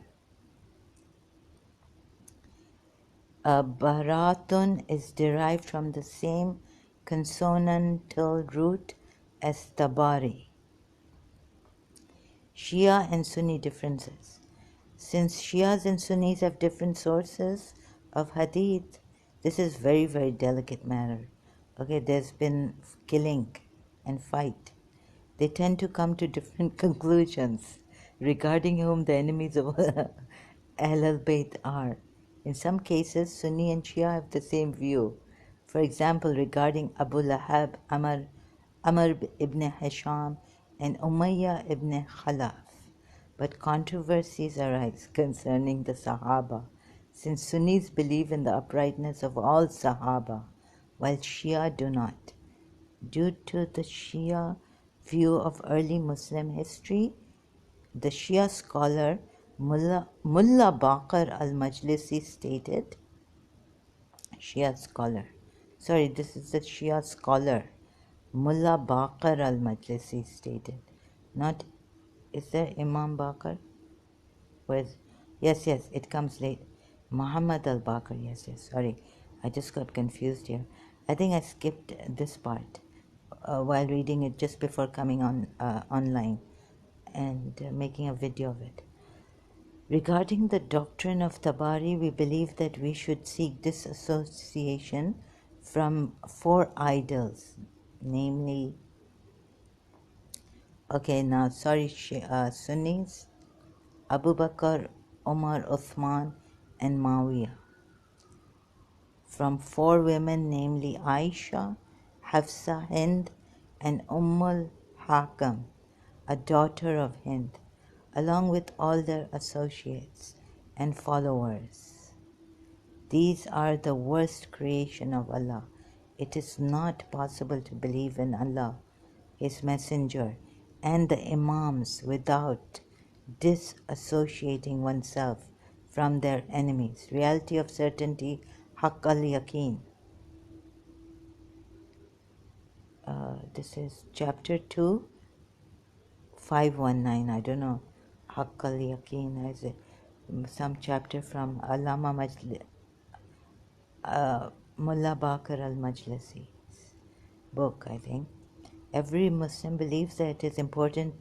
Baratun is derived from the same consonantal root as Tabari. Shia and Sunni differences. Since Shias and Sunnis have different sources of hadith, this is very, very delicate matter. Okay, there's been killing and fight. They tend to come to different conclusions regarding whom the enemies of Ahlul Bayt are. In some cases, Sunni and Shia have the same view. For example, regarding Abu Lahab, Amr ibn Hisham, and Umayyah ibn Khalaf. But controversies arise concerning the Sahaba, since Sunnis believe in the uprightness of all Sahaba, while Shia do not. Due to the Shia view of early Muslim history, the Shia scholar Mullah Baqir al-Majlisi stated, Shia scholar. Sorry, this is the Shia scholar. Mullah Baqir al-Majlisi stated. Not, is there Imam Baqir? Where's, yes, it comes late. Muhammad al-Baqir, yes, sorry. I just got confused here. I think I skipped this part while reading it just before coming on online and making a video of it. Regarding the doctrine of Tabari, we believe that we should seek disassociation from 4 idols, namely, Sunnis, Abu Bakr, Umar, Uthman, and Muawiyah. From 4 women, namely Aisha, Hafsa, Hind, and Hakam, a daughter of Hind, along with all their associates and followers. These are the worst creation of Allah. It is not possible to believe in Allah, His Messenger, and the Imams without disassociating oneself from their enemies. Reality of certainty, Haqq al-Yaqeen. This is chapter 2, 519. I don't know. Haqq al-Yaqeen is some chapter from Allama Mullah Baqir al-Majlisi's book, I think. Every Muslim believes that it is important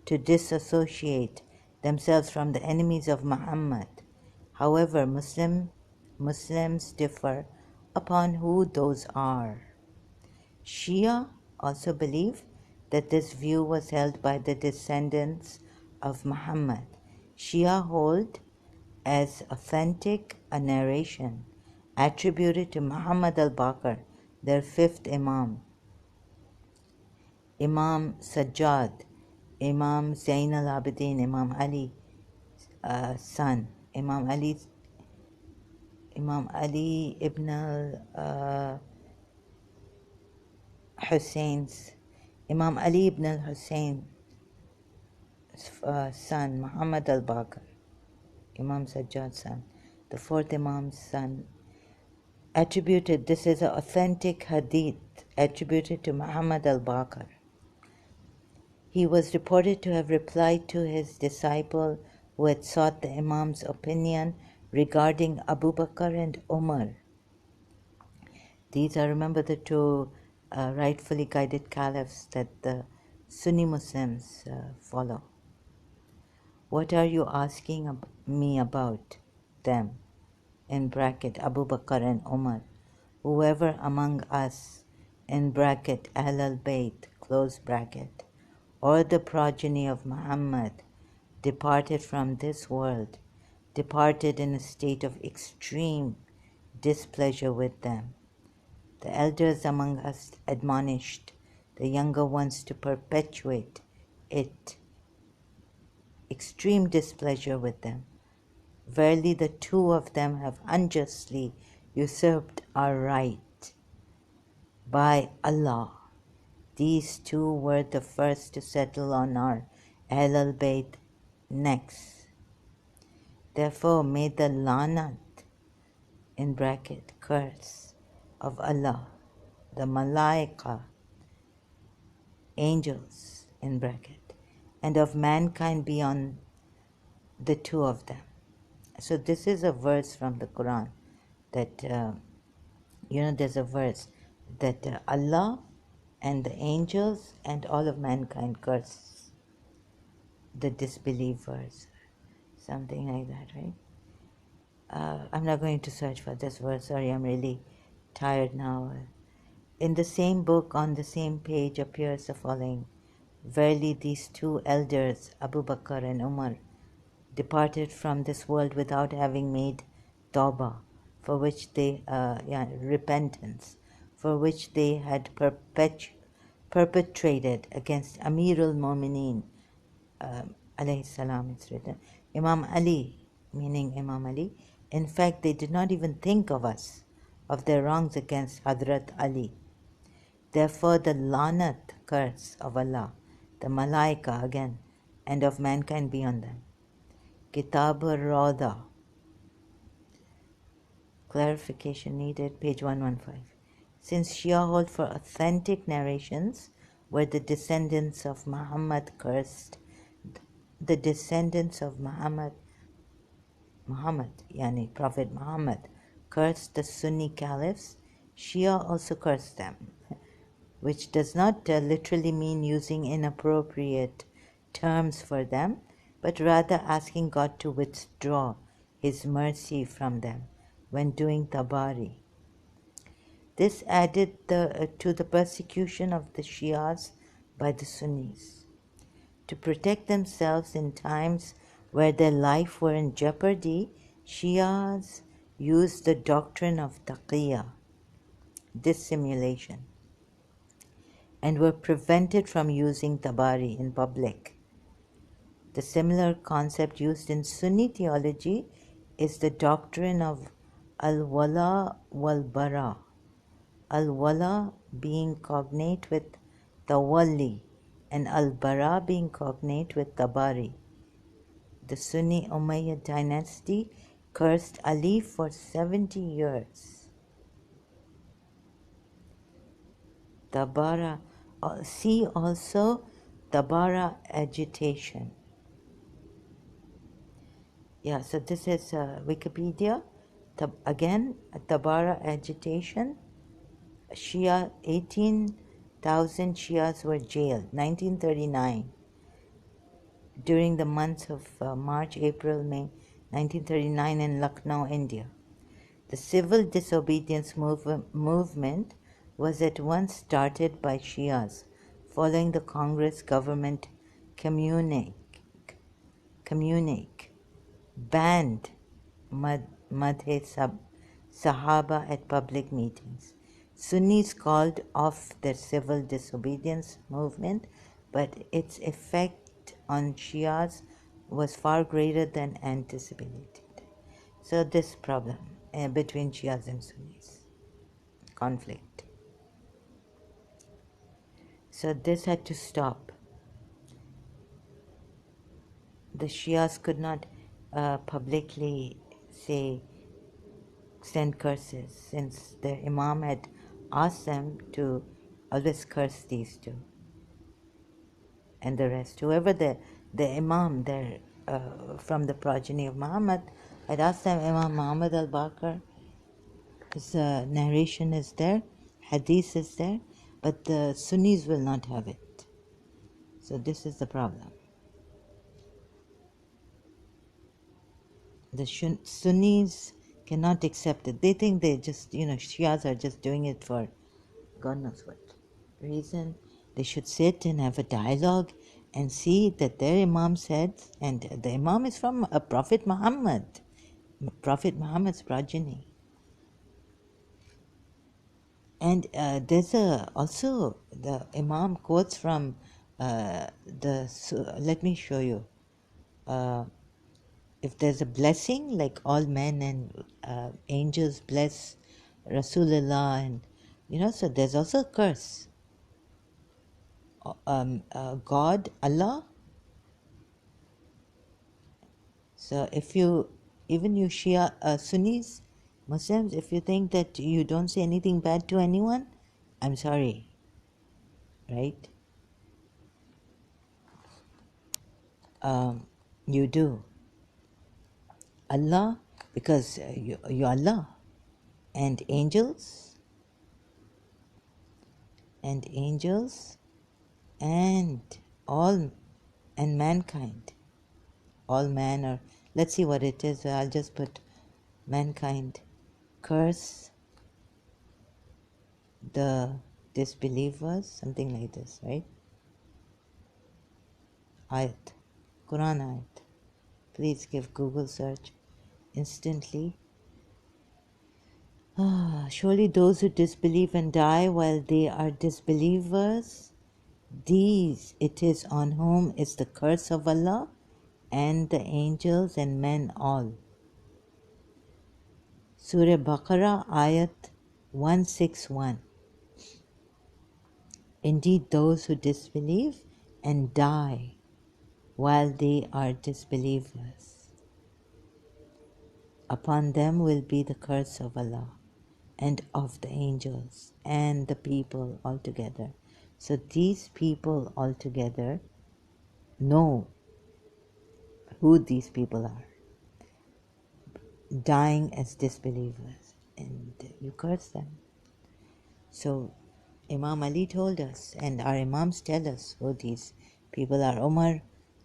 to disassociate themselves from the enemies of Muhammad. However, Muslims differ upon who those are. Shia also believe that this view was held by the descendants of Muhammad. Shia hold as authentic a narration attributed to Muhammad al-Baqir, their 5th Imam, Imam Sajjad, Imam Zain al-Abidin, Imam Ali, son, Imam Ali ibn al-Hussein's, Imam Ali ibn al-Hussein's son, Muhammad al-Baqir, Imam Sajjad's son, the 4th Imam's son, attributed, this is an authentic hadith attributed to Muhammad al-Baqir. He was reported to have replied to his disciple who had sought the Imam's opinion regarding Abu Bakr and Umar. These are, remember, the 2 rightfully guided caliphs that the Sunni Muslims follow. What are you asking me about them? In bracket, Abu Bakr and Umar. Whoever among us, in bracket, Ahl al-Bayt, close bracket, or the progeny of Muhammad, departed from this world, departed in a state of extreme displeasure with them. The elders among us admonished the younger ones to perpetuate it, extreme displeasure with them. Verily the 2 of them have unjustly usurped our right. By Allah, these 2 were the first to settle on our Ahl al-Bayt necks. Therefore may the lanat, in bracket, curse, of Allah, the malaika, angels, in bracket, and of mankind be on the 2 of them. So this is a verse from the Quran that, there's a verse that Allah and the angels and all of mankind curse the disbelievers. Something like that, right? I'm not going to search for this verse. Sorry, I'm really tired now. In the same book, on the same page, appears the following. Verily these 2 elders, Abu Bakr and Umar, departed from this world without having made tawbah, for which they, repentance, for which they had perpetrated against Amir al-Mu'mineen, alayhi salam, it's written, Imam Ali, meaning Imam Ali. In fact, they did not even think of us, of their wrongs against Hadrat Ali. Therefore, the lanat, curse of Allah, the Malaika again, and of mankind beyond them. Kitab al-Rawda. Clarification needed, page 115. Since Shia hold for authentic narrations where the descendants of Muhammad cursed, the descendants of Muhammad, yani Prophet Muhammad, cursed the Sunni caliphs, Shia also cursed them, which does not literally mean using inappropriate terms for them, but rather asking God to withdraw His mercy from them when doing tabari. This added to the persecution of the Shias by the Sunnis. To protect themselves in times where their life were in jeopardy, Shias used the doctrine of taqiyya, dissimulation, and were prevented from using tabari in public. The similar concept used in Sunni theology is the doctrine of al-wala wal-bara, al-wala being cognate with tawalli and al-bara being cognate with tabari. The Sunni Umayyad dynasty cursed Ali for 70 years. Tabara, see also Tabara agitation. Yeah, so this is Wikipedia. Again, Tabara agitation. Shia, 18,000 Shias were jailed, 1939. During the months of March, April, May 1939 in Lucknow, India. The civil disobedience movement was at once started by Shias following the Congress government communique banned Madhe Sahaba at public meetings. Sunnis called off their civil disobedience movement, but its effect on Shias was far greater than anticipated. So this problem between Shias and Sunnis, conflict. So this had to stop. The Shias could not publicly send curses, since their Imam had asked them to always curse these two and the rest. Whoever the Imam there from the progeny of Muhammad had asked them, Imam Muhammad al-Baqir, his narration is there, hadith is there, but the Sunnis will not have it. So this is the problem. The Sunnis cannot accept it. They think they just, Shias are just doing it for God knows what reason. They should sit and have a dialogue and see that their Imam said, and the Imam is from a Prophet Muhammad's progeny. And there's also the Imam quotes from let me show you. If there's a blessing, like all men and angels bless Rasulullah, and so there's also a curse. God, Allah. So if even you Shia, Sunnis, Muslims, if you think that you don't say anything bad to anyone, I'm sorry, right? You do. Allah, because you're Allah, and angels, and all, and mankind, all man, or let's see what it is. I'll just put mankind, curse the disbelievers, something like this, right? Ayat, Quran ayat. Please give Google search instantly. Surely those who disbelieve and die while they are disbelievers, these it is on whom is the curse of Allah and the angels and men all. Surah Baqarah ayat 161. Indeed, those who disbelieve and die while they are disbelievers. Upon them will be the curse of Allah and of the angels and the people altogether. So these people altogether know who these people are, dying as disbelievers, and you curse them. So Imam Ali told us, and our Imams tell us who these people are. Umar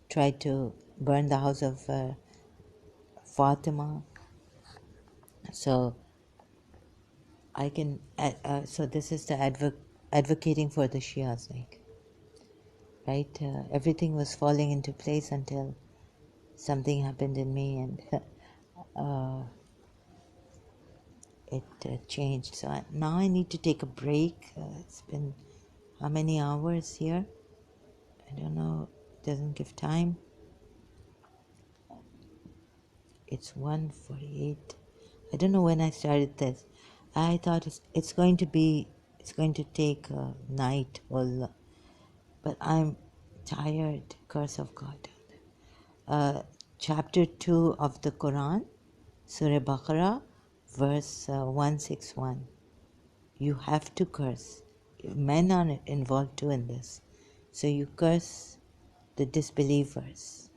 tried to burn the house of Fatima. So I can. So this is the advocating for the Shias, like, right? Everything was falling into place until something happened in me, and it changed. So now I need to take a break. It's been how many hours here? I don't know. It doesn't give time. It's 1:48. I don't know when I started this. I thought it's going to take a night, but I'm tired. Curse of God. Chapter 2 of the Quran, Surah Baqarah, verse 161. You have to curse. Men are involved too in this. So you curse the disbelievers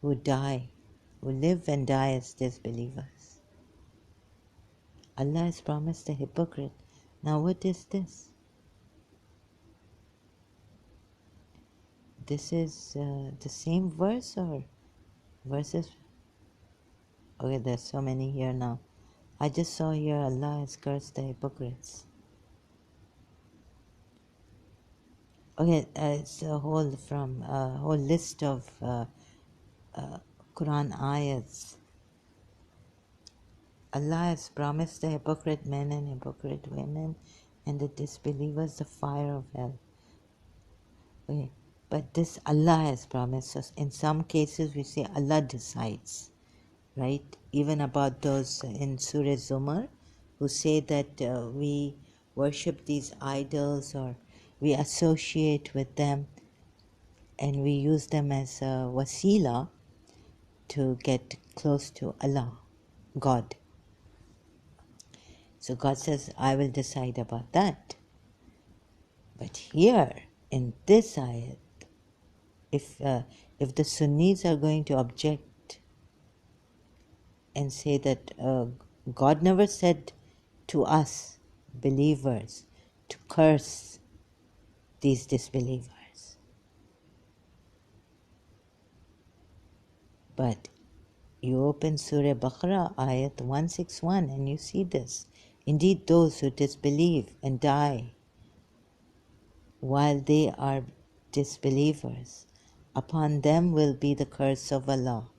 who die, who live and die as disbelievers. Allah has promised the hypocrite. Now what is this? This is the same verse or verses? Okay, there's so many here now. I just saw here Allah has cursed the hypocrites. Okay, it's a whole list of Quran ayats. Allah has promised the hypocrite men and hypocrite women and the disbelievers the fire of hell. Okay, but this Allah has promised us. In some cases we say Allah decides, right? Even about those in Surah Zumar who say that we worship these idols or we associate with them and we use them as a wasila to get close to Allah, God. So God says, I will decide about that. But here, in this ayat, if the Sunnis are going to object and say that God never said to us, believers, to curse these disbelievers. But you open Surah Baqarah, ayat 161, and you see this. Indeed, those who disbelieve and die while they are disbelievers, upon them will be the curse of Allah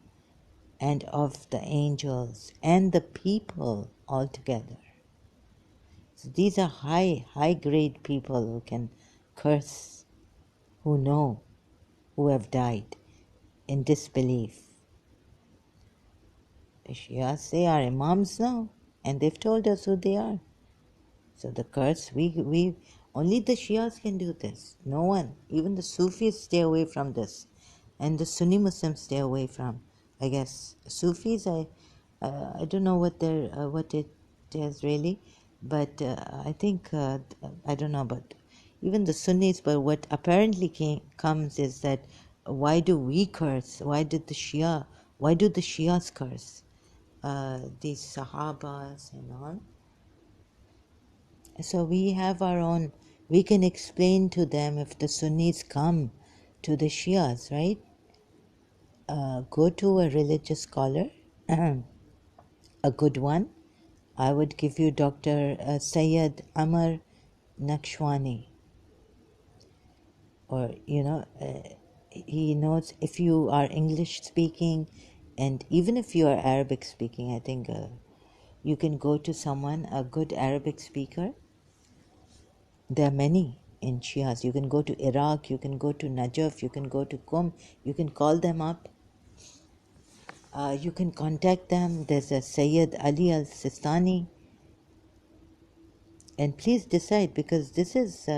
and of the angels and the people altogether. So these are high grade people who can curse, who know, who have died in disbelief. The Shias, they are Imams now, and they've told us who they are. So the curse, we only the Shias can do this. No one, even the Sufis stay away from this, and the Sunni Muslims stay away from. I guess Sufis, I don't know what it is really, but I think I don't know about even the Sunnis. But what apparently comes is that why do we curse? Why do the Shias curse these Sahabas and all? So we have our own, we can explain to them if the Sunnis come to the Shias, right? Go to a religious scholar, a good one. I would give you Dr. Sayyid Amar Naqshwani. Or, he knows if you are English speaking and even if you are Arabic speaking, I think you can go to someone, a good Arabic speaker. There are many in Shias. You can go to Iraq, you can go to Najaf, you can go to Qum, you can call them up. You can contact them. There's a Sayyid Ali al-Sistani. And please decide, because this is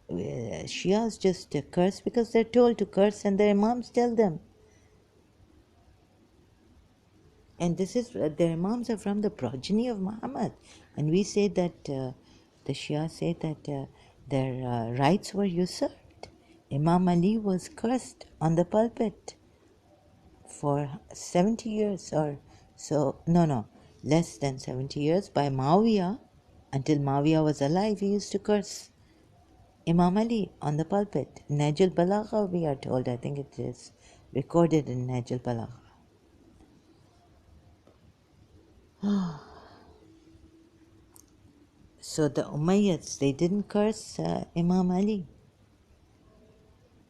Shias just curse because they're told to curse and their imams tell them. And this is their imams are from the progeny of Muhammad, and we say that the Shia say that their rights were usurped. Imam Ali was cursed on the pulpit for 70 years or so. No, less than 70 years by Muawiyah. Until Muawiyah was alive, he used to curse Imam Ali on the pulpit. Najl Balagha, we are told, I think it is recorded in Najl Balagha. So the Umayyads, they didn't curse Imam Ali,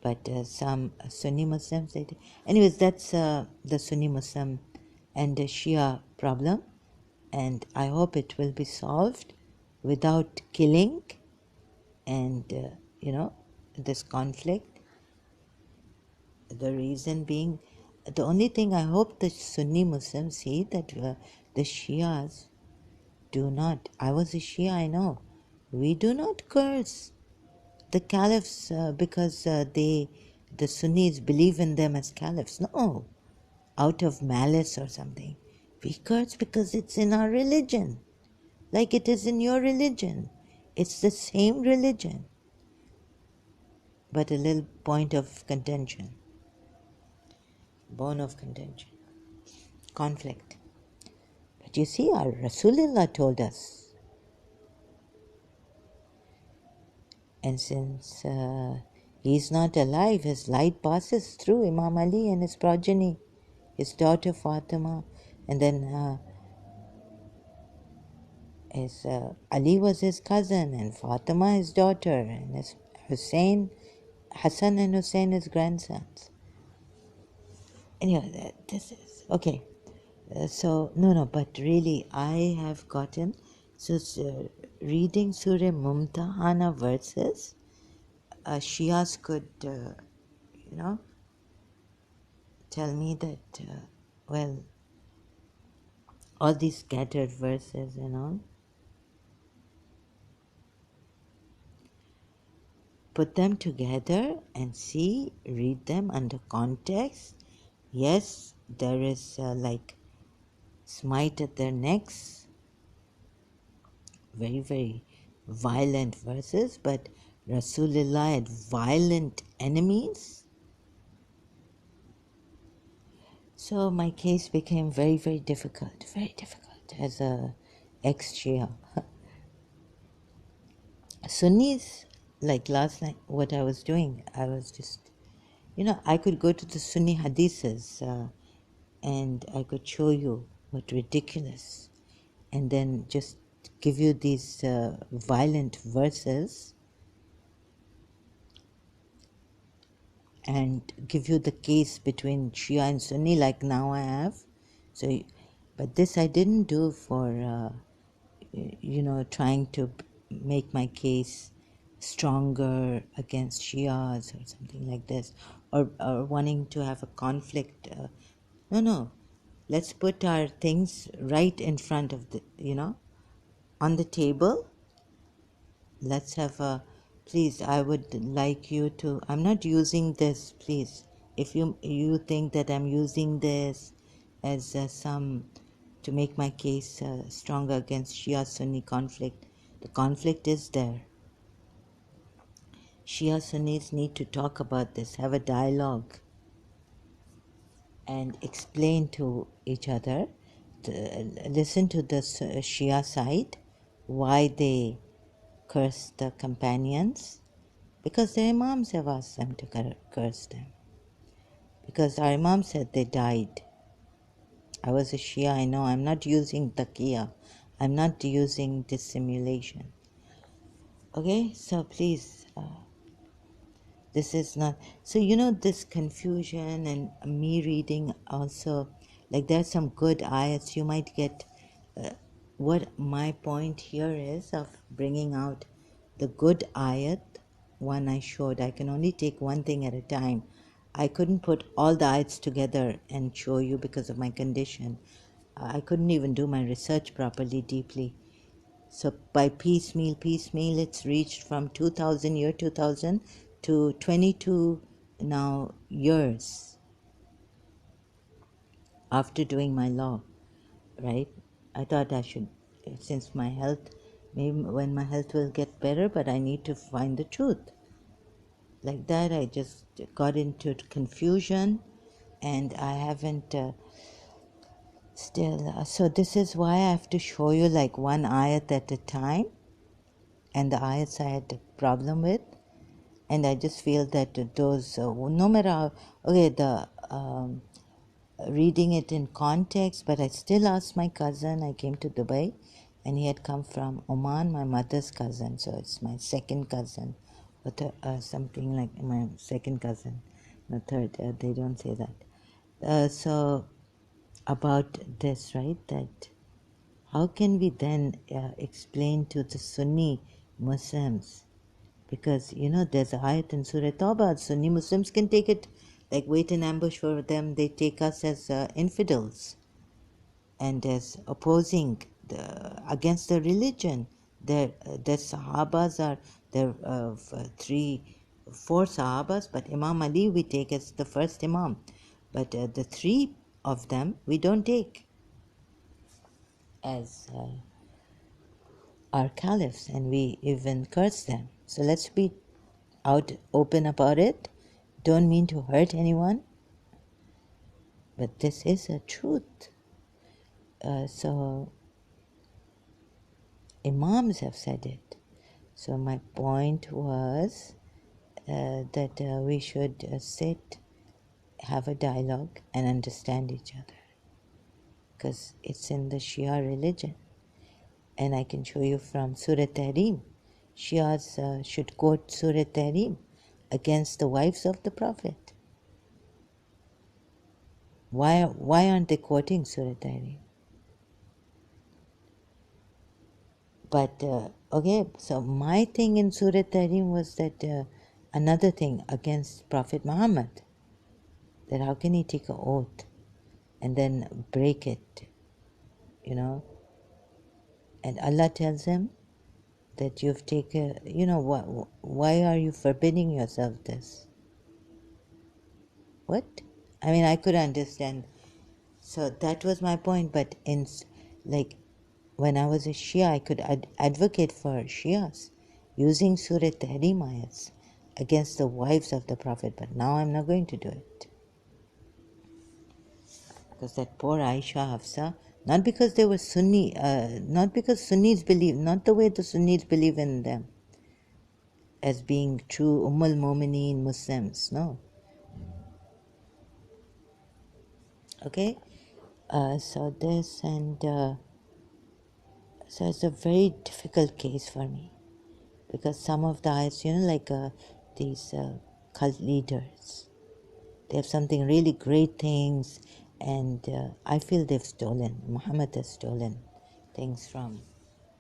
but some Sunni Muslims they did. Anyways, that's the Sunni Muslim and the Shia problem, and I hope it will be solved without killing and this conflict. The reason being, the only thing I hope the Sunni Muslims see that the Shias do not. I was a Shia, I know. We do not curse the caliphs because the Sunnis believe in them as caliphs. No, out of malice or something. We curse because it's in our religion, like it is in your religion. It's the same religion, but a little point of contention, bone of contention, conflict. But you see, our Rasulullah told us, and since he is not alive, his light passes through Imam Ali and his progeny, his daughter Fatima, and then Ali was his cousin, and Fatima his daughter, and his Hassan and Hussein his grandsons. Anyway, this is okay. So no, but really, I have gotten reading Surah Mumtahana verses. Shias could, tell me that all these scattered verses and all. Put them together and see, read them under context. Yes, there is smite at their necks, very, very violent verses, but Rasulullah had violent enemies. So my case became very, very difficult as a ex-Shia. Sunnis, like last night, what I was doing, I was just, I could go to the Sunni hadiths and I could show you what ridiculous, and then just give you these violent verses and give you the case between Shia and Sunni like now I have. So, but this I didn't do for, trying to make my case stronger against Shias or something like this, or wanting to have a conflict. No. Let's put our things right in front of on the table. Let's have a, please, I would like you to, I'm not using this, please. If you think that I'm using this as to make my case stronger against Shia-Sunni conflict, the conflict is there. Shia-Sunnis need to talk about this, have a dialogue, and explain to each other, listen to the Shia side, why they curse the companions, because their imams have asked them to curse them. Because our imam said they died. I was a Shia, I know. I'm not using taqiyya. I'm not using dissimulation. Okay, so please, this is not. So, this confusion and me reading also, like there's some good ayats you might get. What my point here is of bringing out the good ayat, one I showed. I can only take one thing at a time. I couldn't put all the ayats together and show you because of my condition. I couldn't even do my research properly, deeply. So by piecemeal, it's reached from 2000 to 22 now years after doing my law, right? I thought I should, since my health, maybe when my health will get better, but I need to find the truth. Like that, I just got into confusion, and I haven't still. So this is why I have to show you like one ayat at a time, and the ayats I had a problem with, and I just feel that those, no matter how, okay, the reading it in context, but I still asked my cousin. I came to Dubai, and he had come from Oman, my mother's cousin, so it's my second cousin, or something like my second cousin, the third. They don't say that. So about this, right? That how can we then explain to the Sunni Muslims? Because there's a ayat in Surah Tawbah. Sunni Muslims can take it like wait in ambush for them. They take us as infidels and as opposing against the religion. Their Sahabas are there. Four Sahabas, but Imam Ali we take as the first Imam, but the three of them we don't take as our caliphs, and we even curse them. So let's be open about it. Don't mean to hurt anyone, but this is a truth. So Imams have said it. So my point was that we should sit, have a dialogue, and understand each other, because it's in the Shia religion. And I can show you from Surah Tahrim. Shias should quote Surah Tahrim against the wives of the Prophet. Why aren't they quoting Surah Tahrim? But okay, so my thing in Surah Tahrim was that another thing against Prophet Muhammad, that how can he take an oath and then break it, and Allah tells him that you've taken, why are you forbidding yourself this? What? I mean, I could understand. So that was my point, but when I was a Shia, I could advocate for Shias using Surah Tahrim ayats against the wives of the Prophet, but now I'm not going to do it. Because that poor Aisha Hafsa, not because they were Sunni, not because Sunnis believe, not the way the Sunnis believe in them as being true al Mu'mineen Muslims, no. Okay? So this and so it's a very difficult case for me, because some of the ayats, like these cult leaders, they have something really great things, and I feel they've stolen. Muhammad has stolen things from.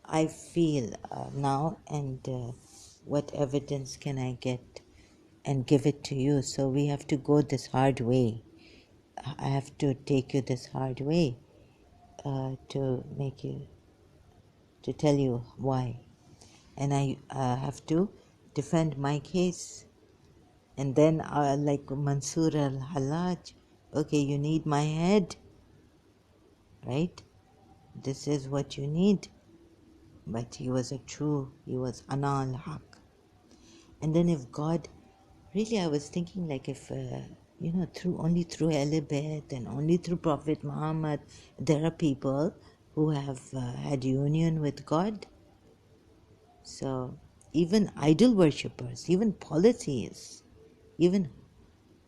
I feel now, and what evidence can I get and give it to you? So we have to go this hard way. I have to take you this hard way to tell you why. And I have to defend my case. And then like Mansur al-Hallaj, okay, you need my head, right? This is what you need. But he was ana al-Haq. And then if God, really I was thinking like if, only through Elibet and only through Prophet Muhammad, there are people who have had union with God. So even idol worshippers, even polytheists, even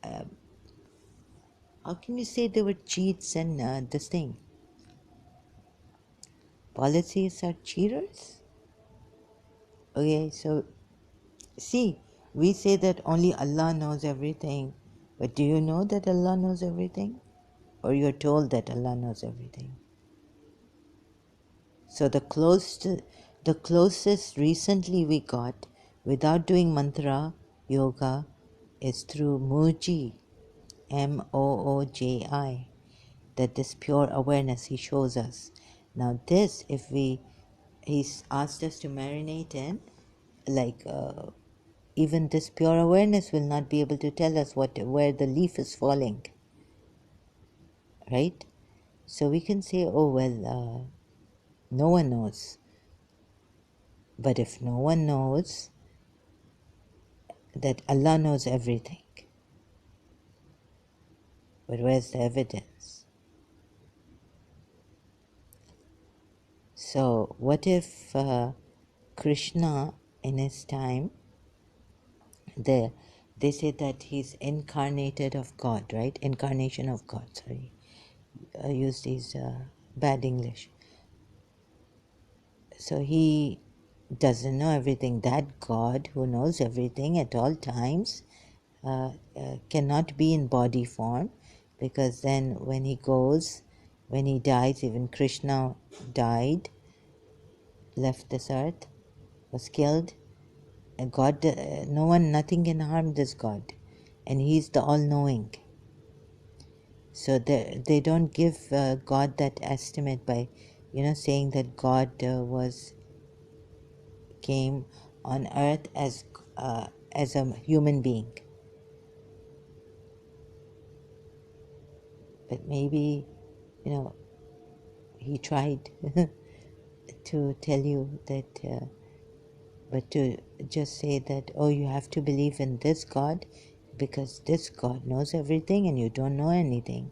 how can you say they were cheats and this thing? Polytheists are cheaters? Okay, so see, we say that only Allah knows everything, but do you know that Allah knows everything? Or you're told that Allah knows everything? So the closest recently we got without doing mantra yoga is through Mooji, Mooji, that this pure awareness he shows us. Now this, if we he's asked us to marinate in, like even this pure awareness will not be able to tell us where the leaf is falling, right? So we can say, oh well, no one knows. But if no one knows, that Allah knows everything. But where's the evidence? So what if Krishna in his time, they say that he's incarnated of God, right? Incarnation of God, sorry. I use these bad English. So he doesn't know everything. That God who knows everything at all times cannot be in body form, because then when he dies, even Krishna died, left this earth, was killed. God, nothing can harm this God, and He's the all-knowing. So they don't give God that estimate by, saying that God came on earth as a human being. But maybe, he tried to tell you that, but to just say that, oh, you have to believe in this God because this God knows everything and you don't know anything.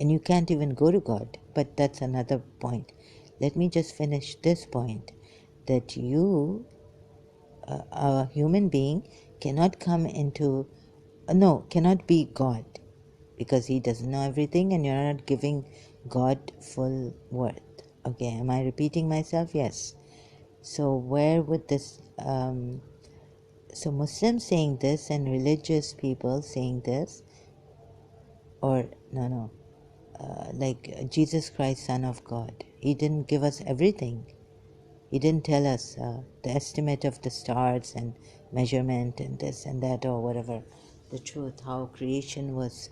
And you can't even go to God. But that's another point. Let me just finish this point, that you, a human being, cannot come into, cannot be God, because he doesn't know everything and you're not giving God full worth. Okay, am I repeating myself? Yes. So where would this, so Muslims saying this and religious people saying this, or no, like Jesus Christ, Son of God, he didn't give us everything. He didn't tell us the estimate of the stars and measurement and this and that or whatever, the truth, how creation was,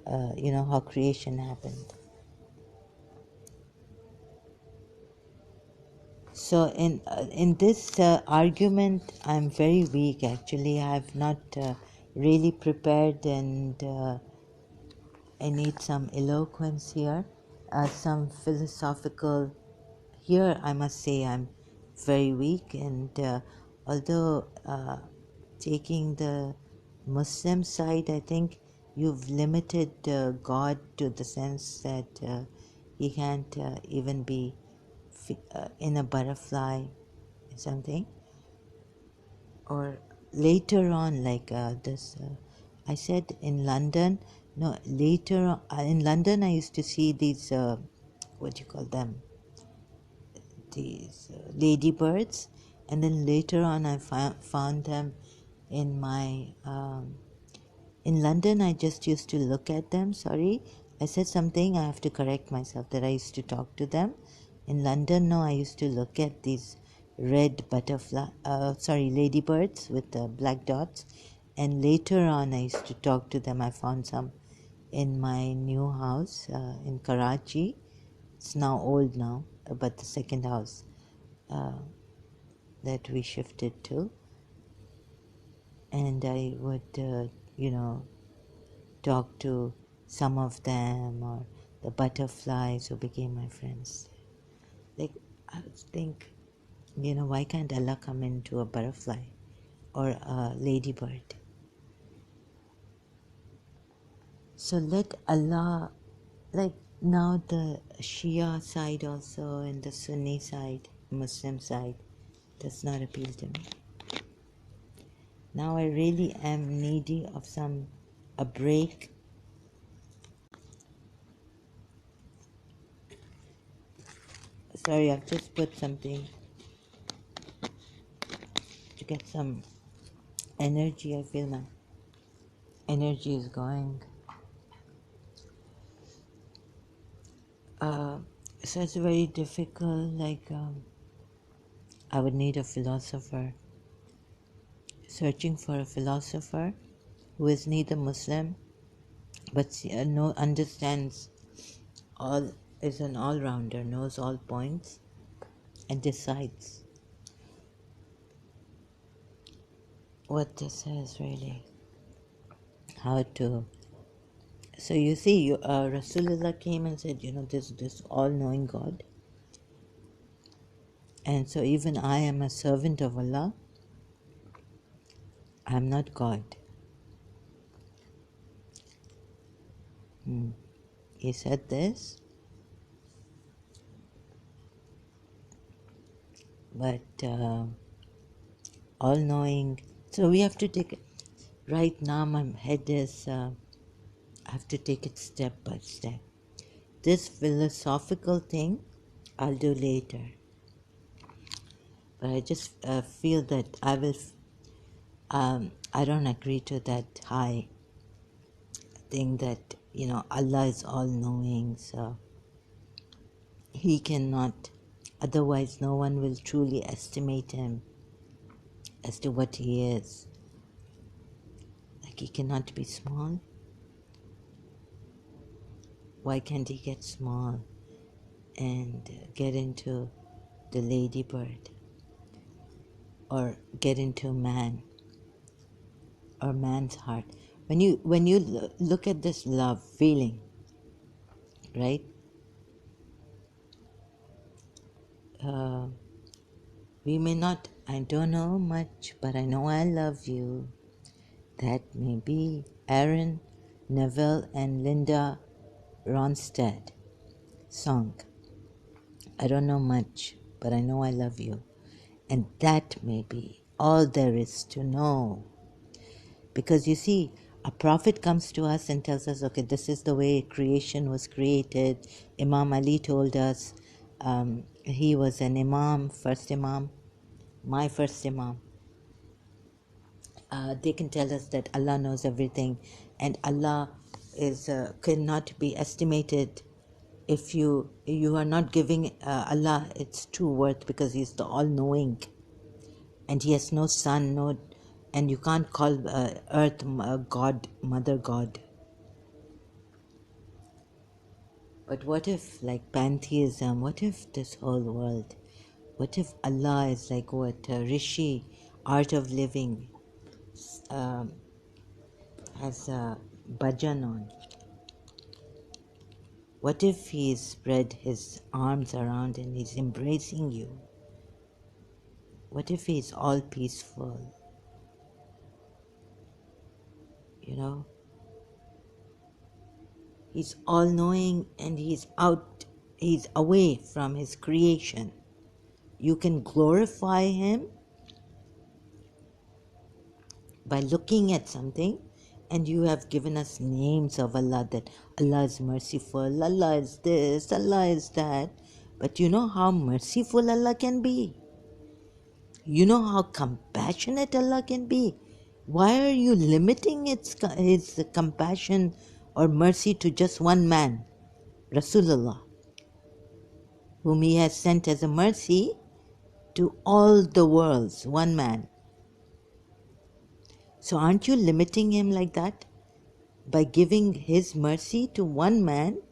how creation happened. So in this argument, I'm very weak. Actually, I have not really prepared, and I need some eloquence here, some philosophical. Here, I must say, I'm very weak, and although taking the Muslim side, I think you've limited God to the sense that he can't even be in a butterfly, something, or later on, like this. I said in London. No, later on, in London, I used to see these. What do you call them? These ladybirds, and then later on, I found them in my. In London, I just used to look at them. Sorry, I said something. I have to correct myself that I used to talk to them. In London, no, I used to look at these red ladybirds with the black dots. And later on, I used to talk to them. I found some in my new house in Karachi. It's now old now, but the second house that we shifted to. And I would, talk to some of them, or the butterflies who became my friends. Like, I would think, why can't Allah come into a butterfly or a ladybird? So let Allah, like now the Shia side also and the Sunni side, Muslim side, does not appeal to me. Now I really am needy of a break. Sorry, I've just put something to get some energy. I feel my energy is going. So it's very difficult. Like I would need a philosopher. Searching for a philosopher who is neither Muslim but understands all, is an all-rounder, knows all points, and decides what this is really, how to. So you see, Rasulullah came and said, this all-knowing God. And so even I am a servant of Allah. I am not God. He said this, but all-knowing. So we have to take it. Right now my head is, I have to take it step by step. This philosophical thing I'll do later. But I just feel that I don't agree to that high thing that, Allah is all-knowing, so He cannot, otherwise no one will truly estimate Him as to what He is. Like He cannot be small. Why can't He get small and get into the ladybird or get into man or man's heart? When you look at this love feeling, right? We may not, I don't know much, but I know I love you. That may be Aaron Neville and Linda Ronstadt song. I don't know much, but I know I love you. And that may be all there is to know. Because you see, a prophet comes to us and tells us, okay, this is the way creation was created. Imam Ali told us, he was an imam, first imam, my first imam. They can tell us that Allah knows everything, and Allah is cannot be estimated. If you are not giving Allah its true worth, because He's the all-knowing, and He has no son, and you can't call Earth God, Mother God. But what if, like pantheism, what if this whole world, what if Allah is like what Rishi, Art of Living, has a bhajan on? What if He spread His arms around and He's embracing you? What if He's all peaceful? He's all-knowing and He's away from His creation. You can glorify Him by looking at something, and you have given us names of Allah, that Allah is merciful, Allah is this, Allah is that. But you know how merciful Allah can be? You know how compassionate Allah can be? Why are you limiting His compassion or mercy to just one man, Rasulullah, whom He has sent as a mercy to all the worlds, one man? So aren't you limiting Him like that? By giving His mercy to one man,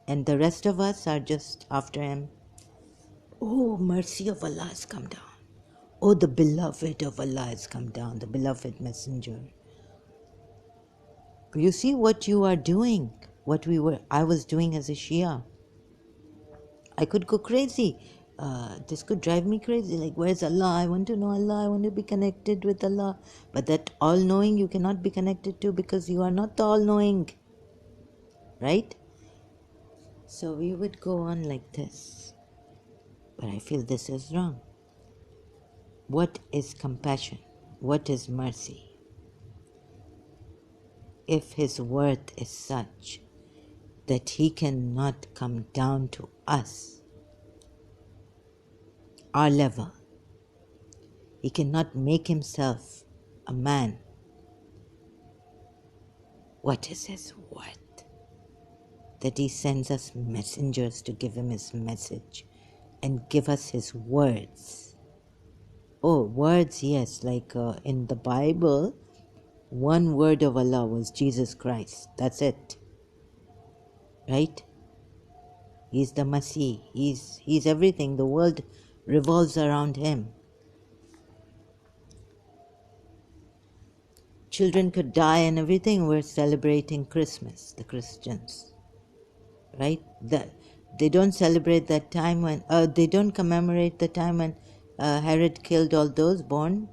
and the rest of us are just after Him. Oh, mercy of Allah has come down. Oh, the beloved of Allah has come down, the beloved messenger. You see what you are doing, I was doing as a Shia. I could go crazy. This could drive me crazy. Like, where's Allah? I want to know Allah. I want to be connected with Allah. But that all-knowing you cannot be connected to, because you are not the all-knowing. Right? So we would go on like this. But I feel this is wrong. What is compassion? What is mercy? If His worth is such that He cannot come down to us, our level, He cannot make Himself a man, what is His worth? That He sends us messengers to give Him His message and give us His words. Oh, words, yes, like in the Bible, one word of Allah was Jesus Christ. That's it. Right? He's the Masih. He's everything. The world revolves around him. Children could die and everything. We're celebrating Christmas, the Christians, right? They don't celebrate that time when they don't commemorate the time when Herod killed all those born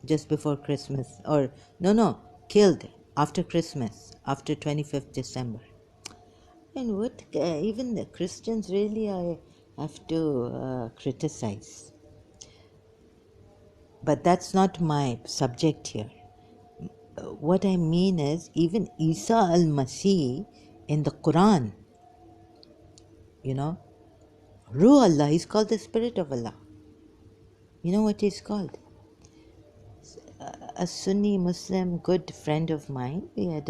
just before Christmas, or no, killed after Christmas, after 25th December. And what even the Christians really I have to criticize. But that's not my subject here. What I mean is, even Isa al-Masih in the Quran, Ruh Allah, he's called the Spirit of Allah. You know what he's called? A Sunni Muslim good friend of mine, we had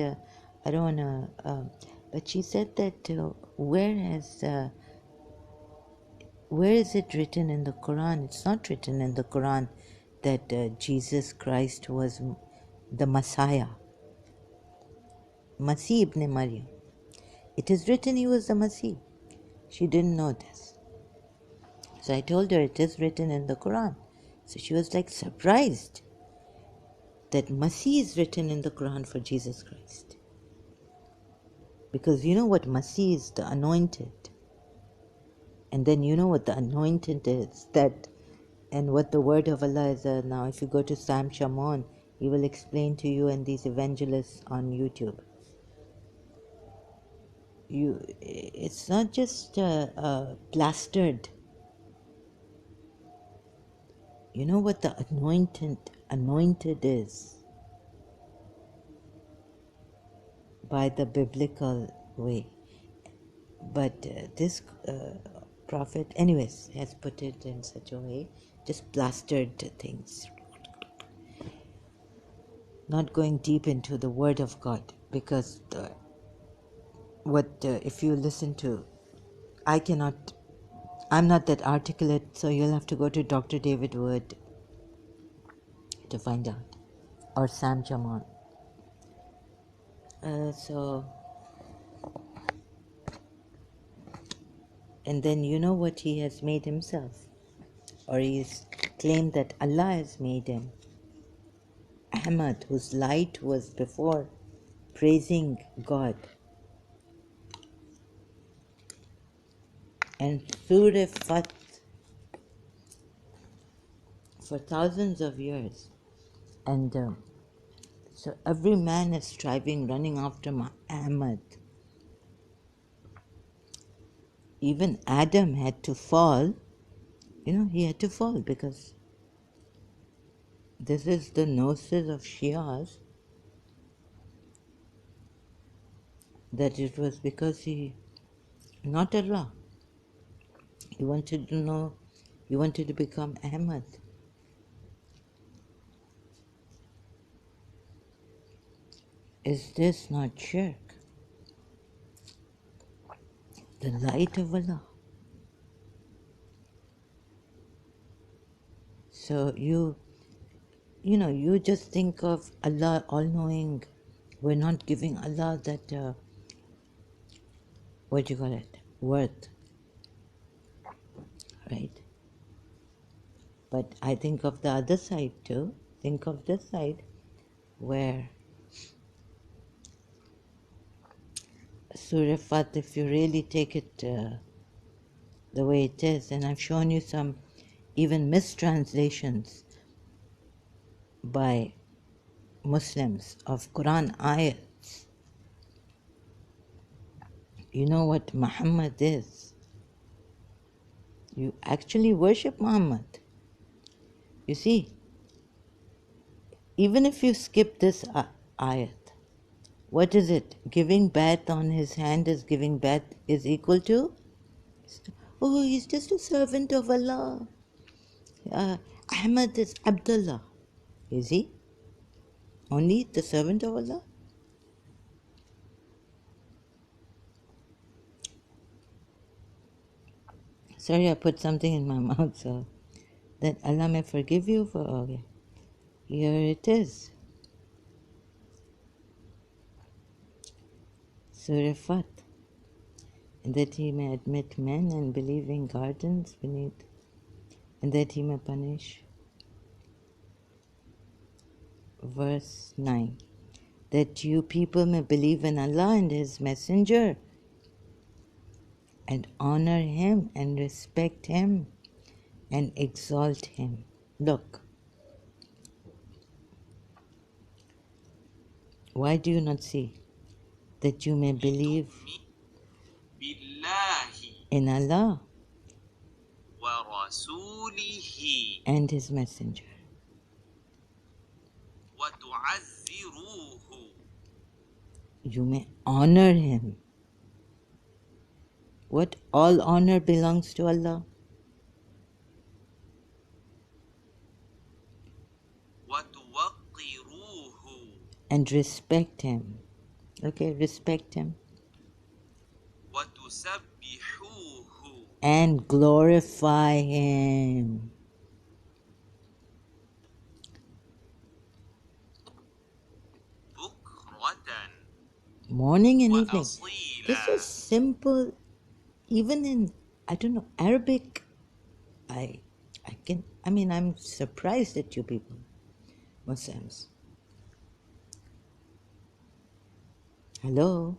I don't want to, but she said that where is it written in the Quran? It's not written in the Quran that Jesus Christ was the Messiah, Masih ibn Maryam. It is written he was the Masih. She didn't know this. So I told her it is written in the Quran. So she was like surprised that Masih is written in the Quran for Jesus Christ. Because you know what Masih is, the anointed. And then you know what the anointed is, and what the word of Allah is. Now if you go to Sam Shamon, he will explain to you and these evangelists on YouTube. It's not just plastered. You know what the anointed is by the biblical way. But this prophet, anyways, has put it in such a way, just plastered things. Not going deep into the Word of God, because if you listen to, I'm not that articulate, so you'll have to go to Dr. David Wood to find out, or Sam Jamon. And then you know what he has made himself, or he's claimed that Allah has made him. Ahmad, whose light was before praising God. And Surah Fat for thousands of years. And so every man is striving, running after Ahmad. Even Adam had to fall. He had to fall because this is the gnosis of Shias, that it was because not Allah. He wanted to know, he wanted to become Ahmad. Is this not shirk? The light of Allah. So you just think of Allah all-knowing. We're not giving Allah that, worth, right? But I think of the other side too. Think of this side where Surah Fat, if you really take it the way it is, and I've shown you some even mistranslations by Muslims of Quran ayats. You know what Muhammad is. You actually worship Muhammad. You see, even if you skip this ayat, what is it? Giving bath on his hand is equal to, oh, he's just a servant of Allah. Ahmad is Abdullah. Is he? Only the servant of Allah? Sorry, I put something in my mouth so that Allah may forgive you for, okay. Here it is. Surah Fat. and that he may admit men and believing gardens beneath, and that he may punish. Verse 9. That you people may believe in Allah and His Messenger and honor Him and respect Him and exalt Him. Look, why do you not see? That you may believe in Allah and His Messenger. You may honor Him. What? All honor belongs to Allah. And respect Him. Okay, respect Him. And glorify Him. Morning and evening. This is simple. Even in, I don't know, Arabic, I'm surprised at you people, Muslims. Hello?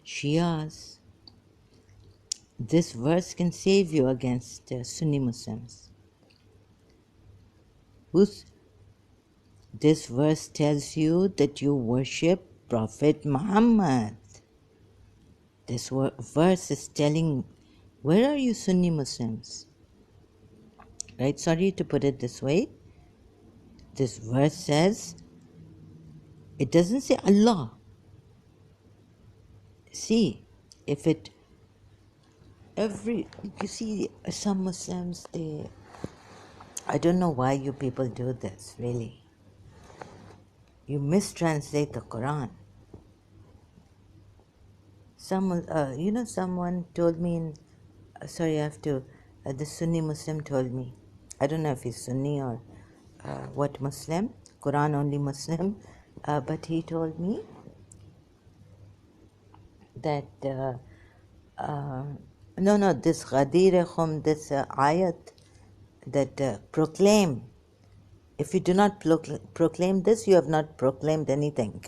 Shias. This verse can save you against Sunni Muslims. This verse tells you that you worship Prophet Muhammad. This verse is telling, where are you Sunni Muslims? Right? Sorry to put it this way. This verse says, it doesn't say Allah. See, you see, some Muslims, I don't know why you people do this, really. You mistranslate the Quran. Someone told me the Sunni Muslim told me, I don't know if he's Sunni or what Muslim, Quran only Muslim, but he told me that, this Ghadirahum, this ayat, that proclaim. If you do not proclaim this, you have not proclaimed anything.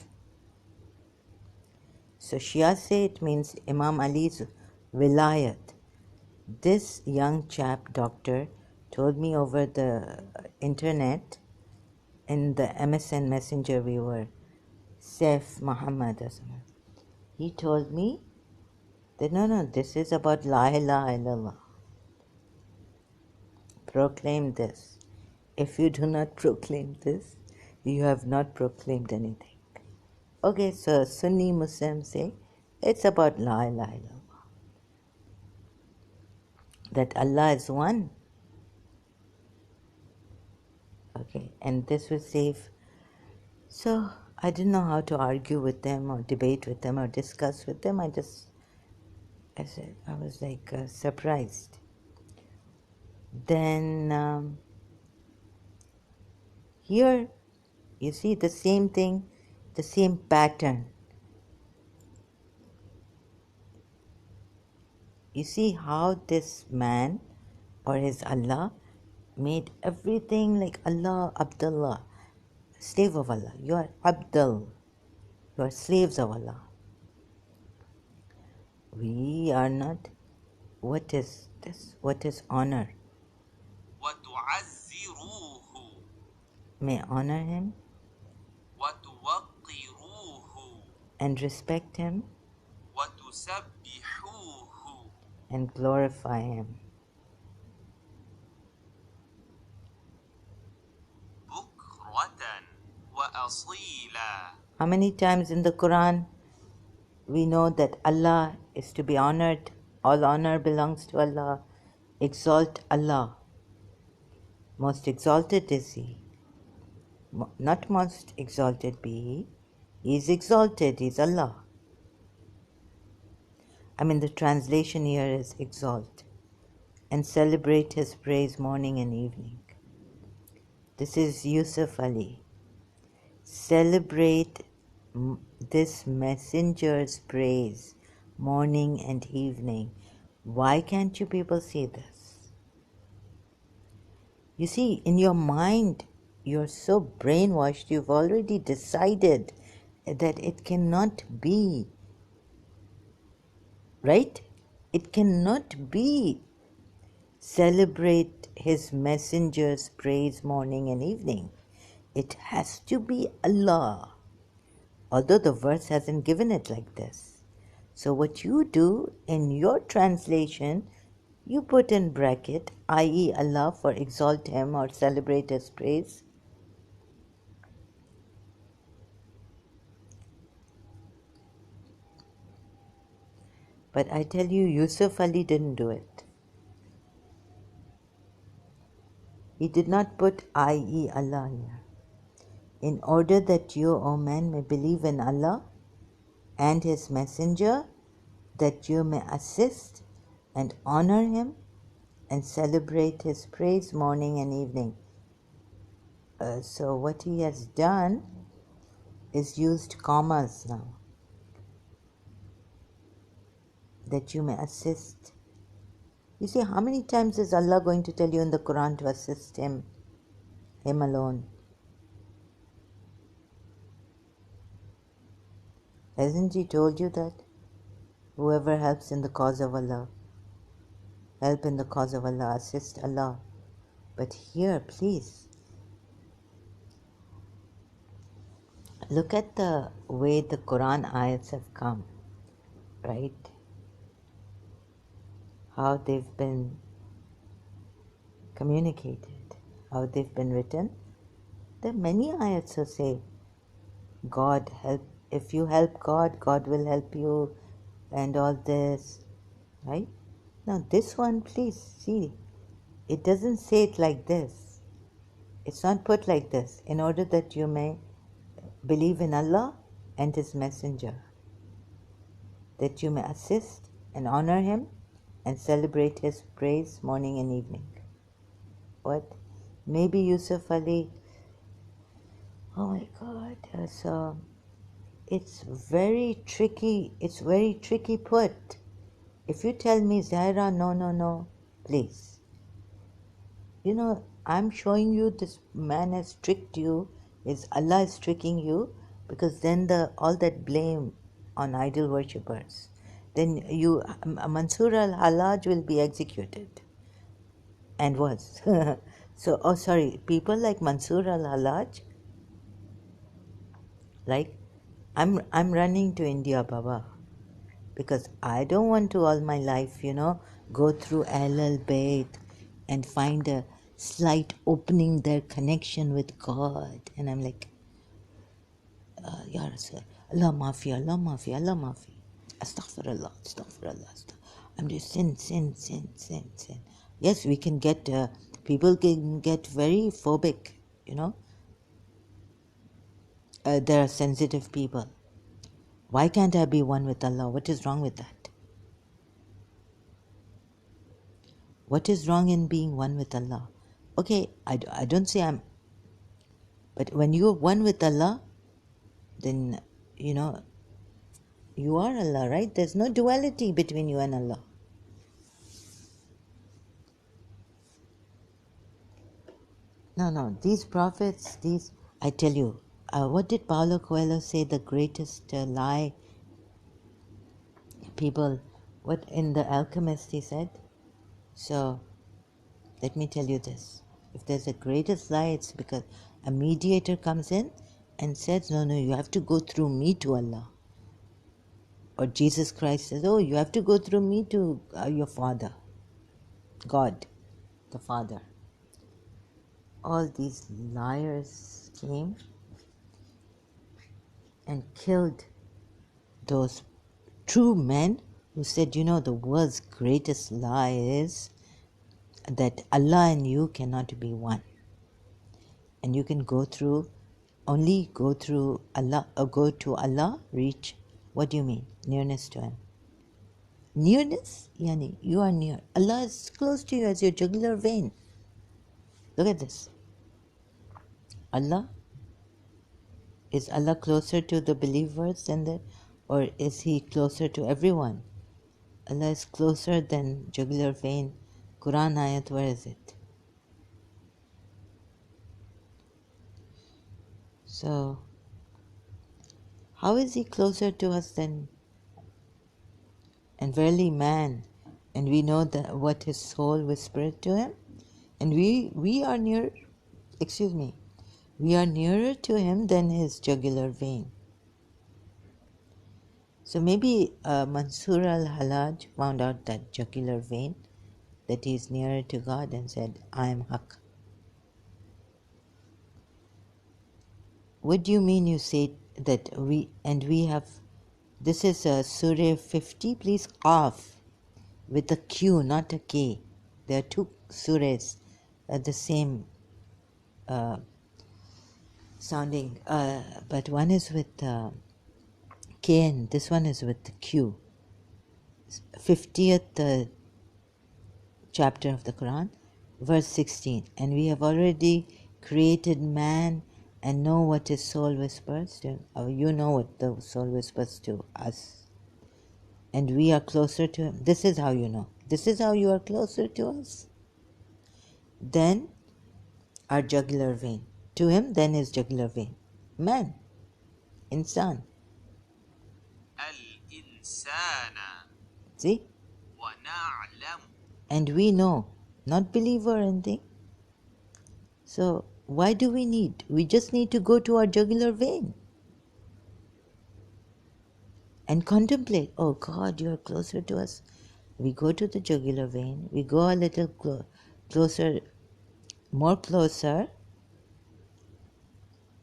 So Shia say it means Imam Ali's wilayat. This young chap, doctor, told me over the internet, in the MSN Messenger we were, Saif Muhammad or something. He told me that no, this is about La ilaha illallah. Proclaim this. If you do not proclaim this, you have not proclaimed anything. Okay, so Sunni Muslims say it's about La ilaha illallah. That Allah is one. Okay, and this will save. So I didn't know how to argue with them or debate with them or discuss with them. I was like surprised. Then here you see the same thing, the same pattern. You see how this man or his Allah made everything like Allah, Abdullah, slave of Allah. You are Abdul. You are slaves of Allah. We are not. What is this? What is honor? May honor him and respect him and glorify him. How many times in the Quran we know that Allah is to be honored, all honor belongs to Allah, exalt Allah. Most exalted is He. Not most exalted be He. He is exalted, He is Allah. The translation here is exalt and celebrate His praise morning and evening. This is Yusuf Ali. Celebrate this messenger's praise morning and evening. Why can't you people see this? You see, in your mind, you're so brainwashed, you've already decided that it cannot be, right? It cannot be celebrate his messenger's praise morning and evening. It has to be Allah, although the verse hasn't given it like this. So what you do in your translation, you put in bracket, i.e. Allah, for exalt him or celebrate his praise. But I tell you, Yusuf Ali didn't do it. He did not put i.e. Allah here. In order that you, O men, may believe in Allah and his messenger, that you may assist and honor him and celebrate his praise morning and evening. So what he has done is used commas now. That you may assist. You see, how many times is Allah going to tell you in the Quran to assist him alone? Hasn't he told you that? Whoever helps in the cause of Allah, help in the cause of Allah, assist Allah. But here, please, look at the way the Quran ayats have come, right? How they've been communicated, how they've been written. There are many ayats who say, God help, if you help God, God will help you, and all this, right? Now this one, please see, it doesn't say it like this. It's not put like this, in order that you may believe in Allah and his messenger, that you may assist and honor him and celebrate his praise morning and evening. What? Maybe Yusuf Ali, oh my God, so it's very tricky put. If you tell me, Zaira, no, please. You know, I'm showing you this man has tricked you, Allah is tricking you, because then all that blame on idol worshippers, then Mansur al-Hallaj will be executed, and was. So, oh sorry, people like Mansur al-Hallaj, like, I'm running to India, Baba, because I don't want to all my life, go through Ahl Bayt and find a slight opening their connection with God. And I'm like, Ya Rasul, Allah maafi, Allah maafi, Allah maafi. Astaghfirullah, astaghfirullah. I'm just sin. Yes, we can get, people can get very phobic, There are sensitive people. Why can't I be one with Allah? What is wrong with that? What is wrong in being one with Allah? Okay, I don't say I'm... But when you're one with Allah, then, you are Allah, right? There's no duality between you and Allah. No, these prophets, I tell you, what did Paulo Coelho say, the greatest lie? People, what in The Alchemist he said? So, let me tell you this. If there's a greatest lie, it's because a mediator comes in and says, no, you have to go through me to Allah. Or Jesus Christ says, oh, you have to go through me to your Father, God, the Father. All these liars came and killed those true men who said, the world's greatest lie is that Allah and you cannot be one. And you can only go through Allah, or go to Allah, reach, what do you mean? Nearness to Him. Nearness? Yani, you are near. Allah is close to you as your jugular vein. Look at this. Is Allah closer to the believers or is He closer to everyone? Allah is closer than jugular vein. Quran ayat, where is it? So, how is he closer to us than, and verily man, and we know that what his soul whispered to him, and we are near, we are nearer to him than his jugular vein. So maybe Mansur al-Hallaj found out that jugular vein, that he is nearer to God, and said, I am Haqq. What do you mean you say that we have, this is Surah 50, please, Qaf, with a Q, not a K. There are two surahs at the same sounding, but one is with K and this one is with the Q. 50th chapter of the Quran, verse 16. And we have already created man and know what his soul whispers to. You know what the soul whispers to us. And we are closer to him. This is how you know. This is how you are closer to us. Then our jugular vein. To him, then his jugular vein. Man. Insan. Al-insana. See? And we know. Not believe or anything. So why do we need? We just need to go to our jugular vein and contemplate. Oh God, you are closer to us. We go to the jugular vein. We go a little closer, more closer,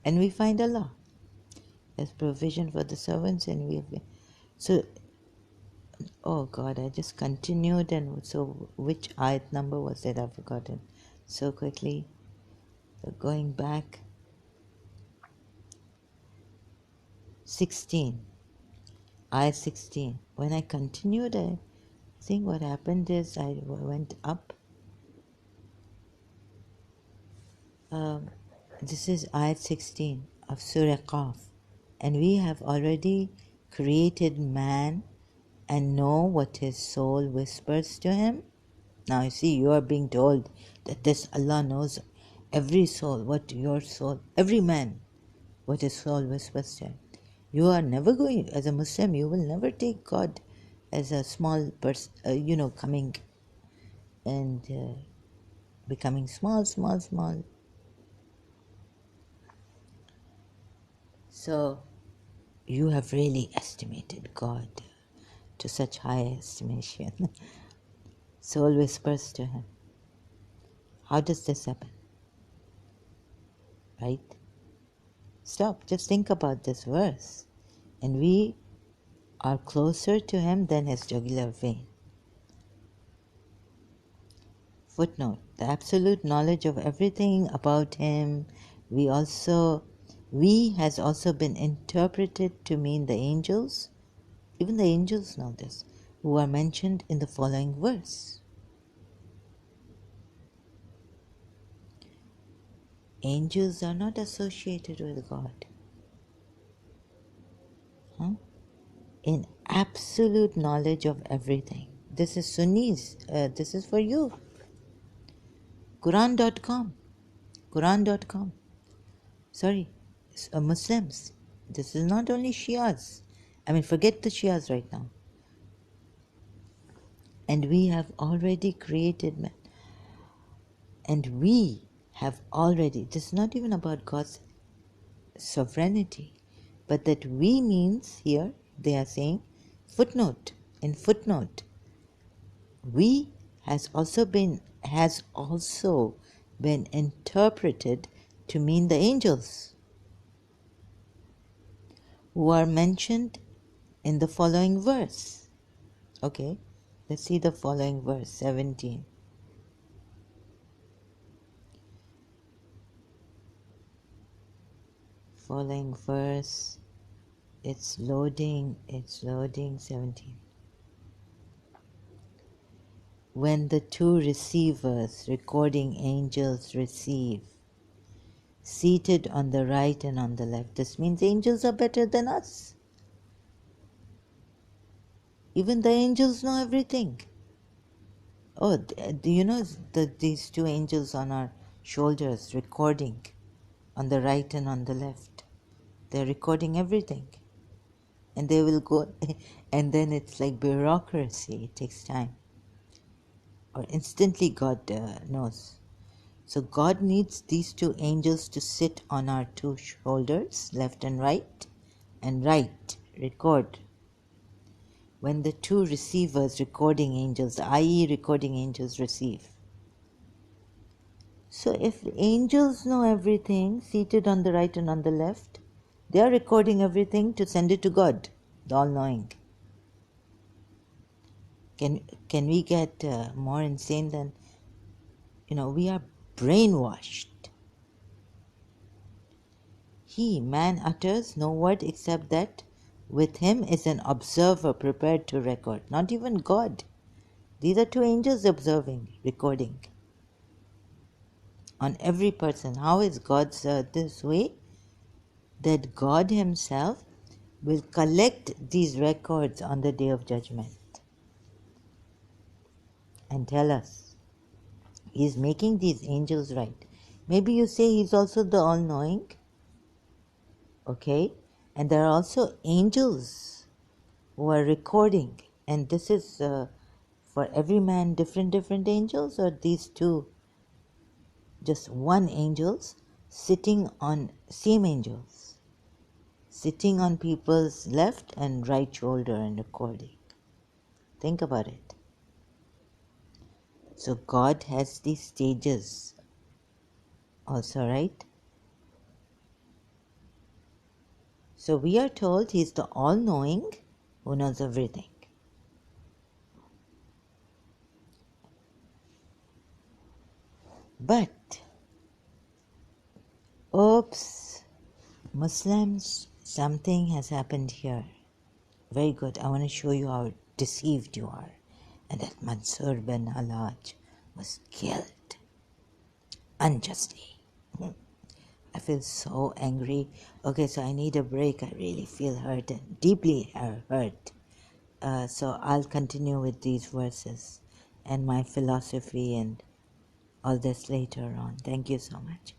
and we find Allah. There's provision for the servants, and we have. So, oh God, I just continued, and so which ayat number was it? I've forgotten so quickly. So going back, 16. Ayat 16. When I continued, I think what happened is I went up. This is Ayat 16 of Surah Qaf. And we have already created man and know what his soul whispers to him. Now you see, you are being told that this Allah knows every soul, what your soul, every man, what his soul whispers to him. You are never going, as a Muslim, you will never take God as a small person, coming and becoming small. So you have really estimated God to such high estimation. Soul whispers to him. How does this happen? Right? Stop, just think about this verse. And we are closer to him than his jugular vein. Footnote, the absolute knowledge of everything about him, we has also been interpreted to mean the angels. Even the angels know this, who are mentioned in the following verse. Angels are not associated with God. In absolute knowledge of everything. This is Sunnis. This is for you. Quran.com. Quran.com. Sorry, Muslims. This is not only Shias. Forget the Shias right now. And we have already created man. And we have already, this is not even about God's sovereignty, but that we means here, they are saying, footnote, we has also been interpreted to mean the angels, who are mentioned in the following verse. Okay, let's see the following verse, 17. Following verse, it's loading, 17. When the two receivers, recording angels, receive, seated on the right and on the left. This means angels are better than us. Even the angels know everything. Oh, do you know these two angels on our shoulders recording on the right and on the left? They're recording everything. And they will go, and then it's like bureaucracy. It takes time. Or instantly God knows. So God needs these two angels to sit on our two shoulders, left and write, record. When the two receivers, recording angels, i.e. recording angels, receive. So if angels know everything, seated on the right and on the left, they are recording everything to send it to God, the all-knowing. Can we get more insane than, we are brainwashed. He, man, utters no word except that with him is an observer prepared to record. Not even God. These are two angels observing, recording. On every person. How is God this way? That God himself will collect these records on the day of judgment and tell us. He is making these angels right. Maybe you say he's also the all-knowing. Okay? And there are also angels who are recording. And this is for every man different angels, or these two just one angels sitting on same angels sitting on people's left and right shoulder and recording. Think about it. So God has these stages also, right? So we are told he's the all-knowing who knows everything. But oops, Muslims, something has happened here. Very good. I want to show you how deceived you are. And that Mansur bin Hallaj was killed unjustly. I feel so angry. Okay, so I need a break. I really feel hurt and deeply hurt. So I'll continue with these verses and my philosophy and all this later on. Thank you so much.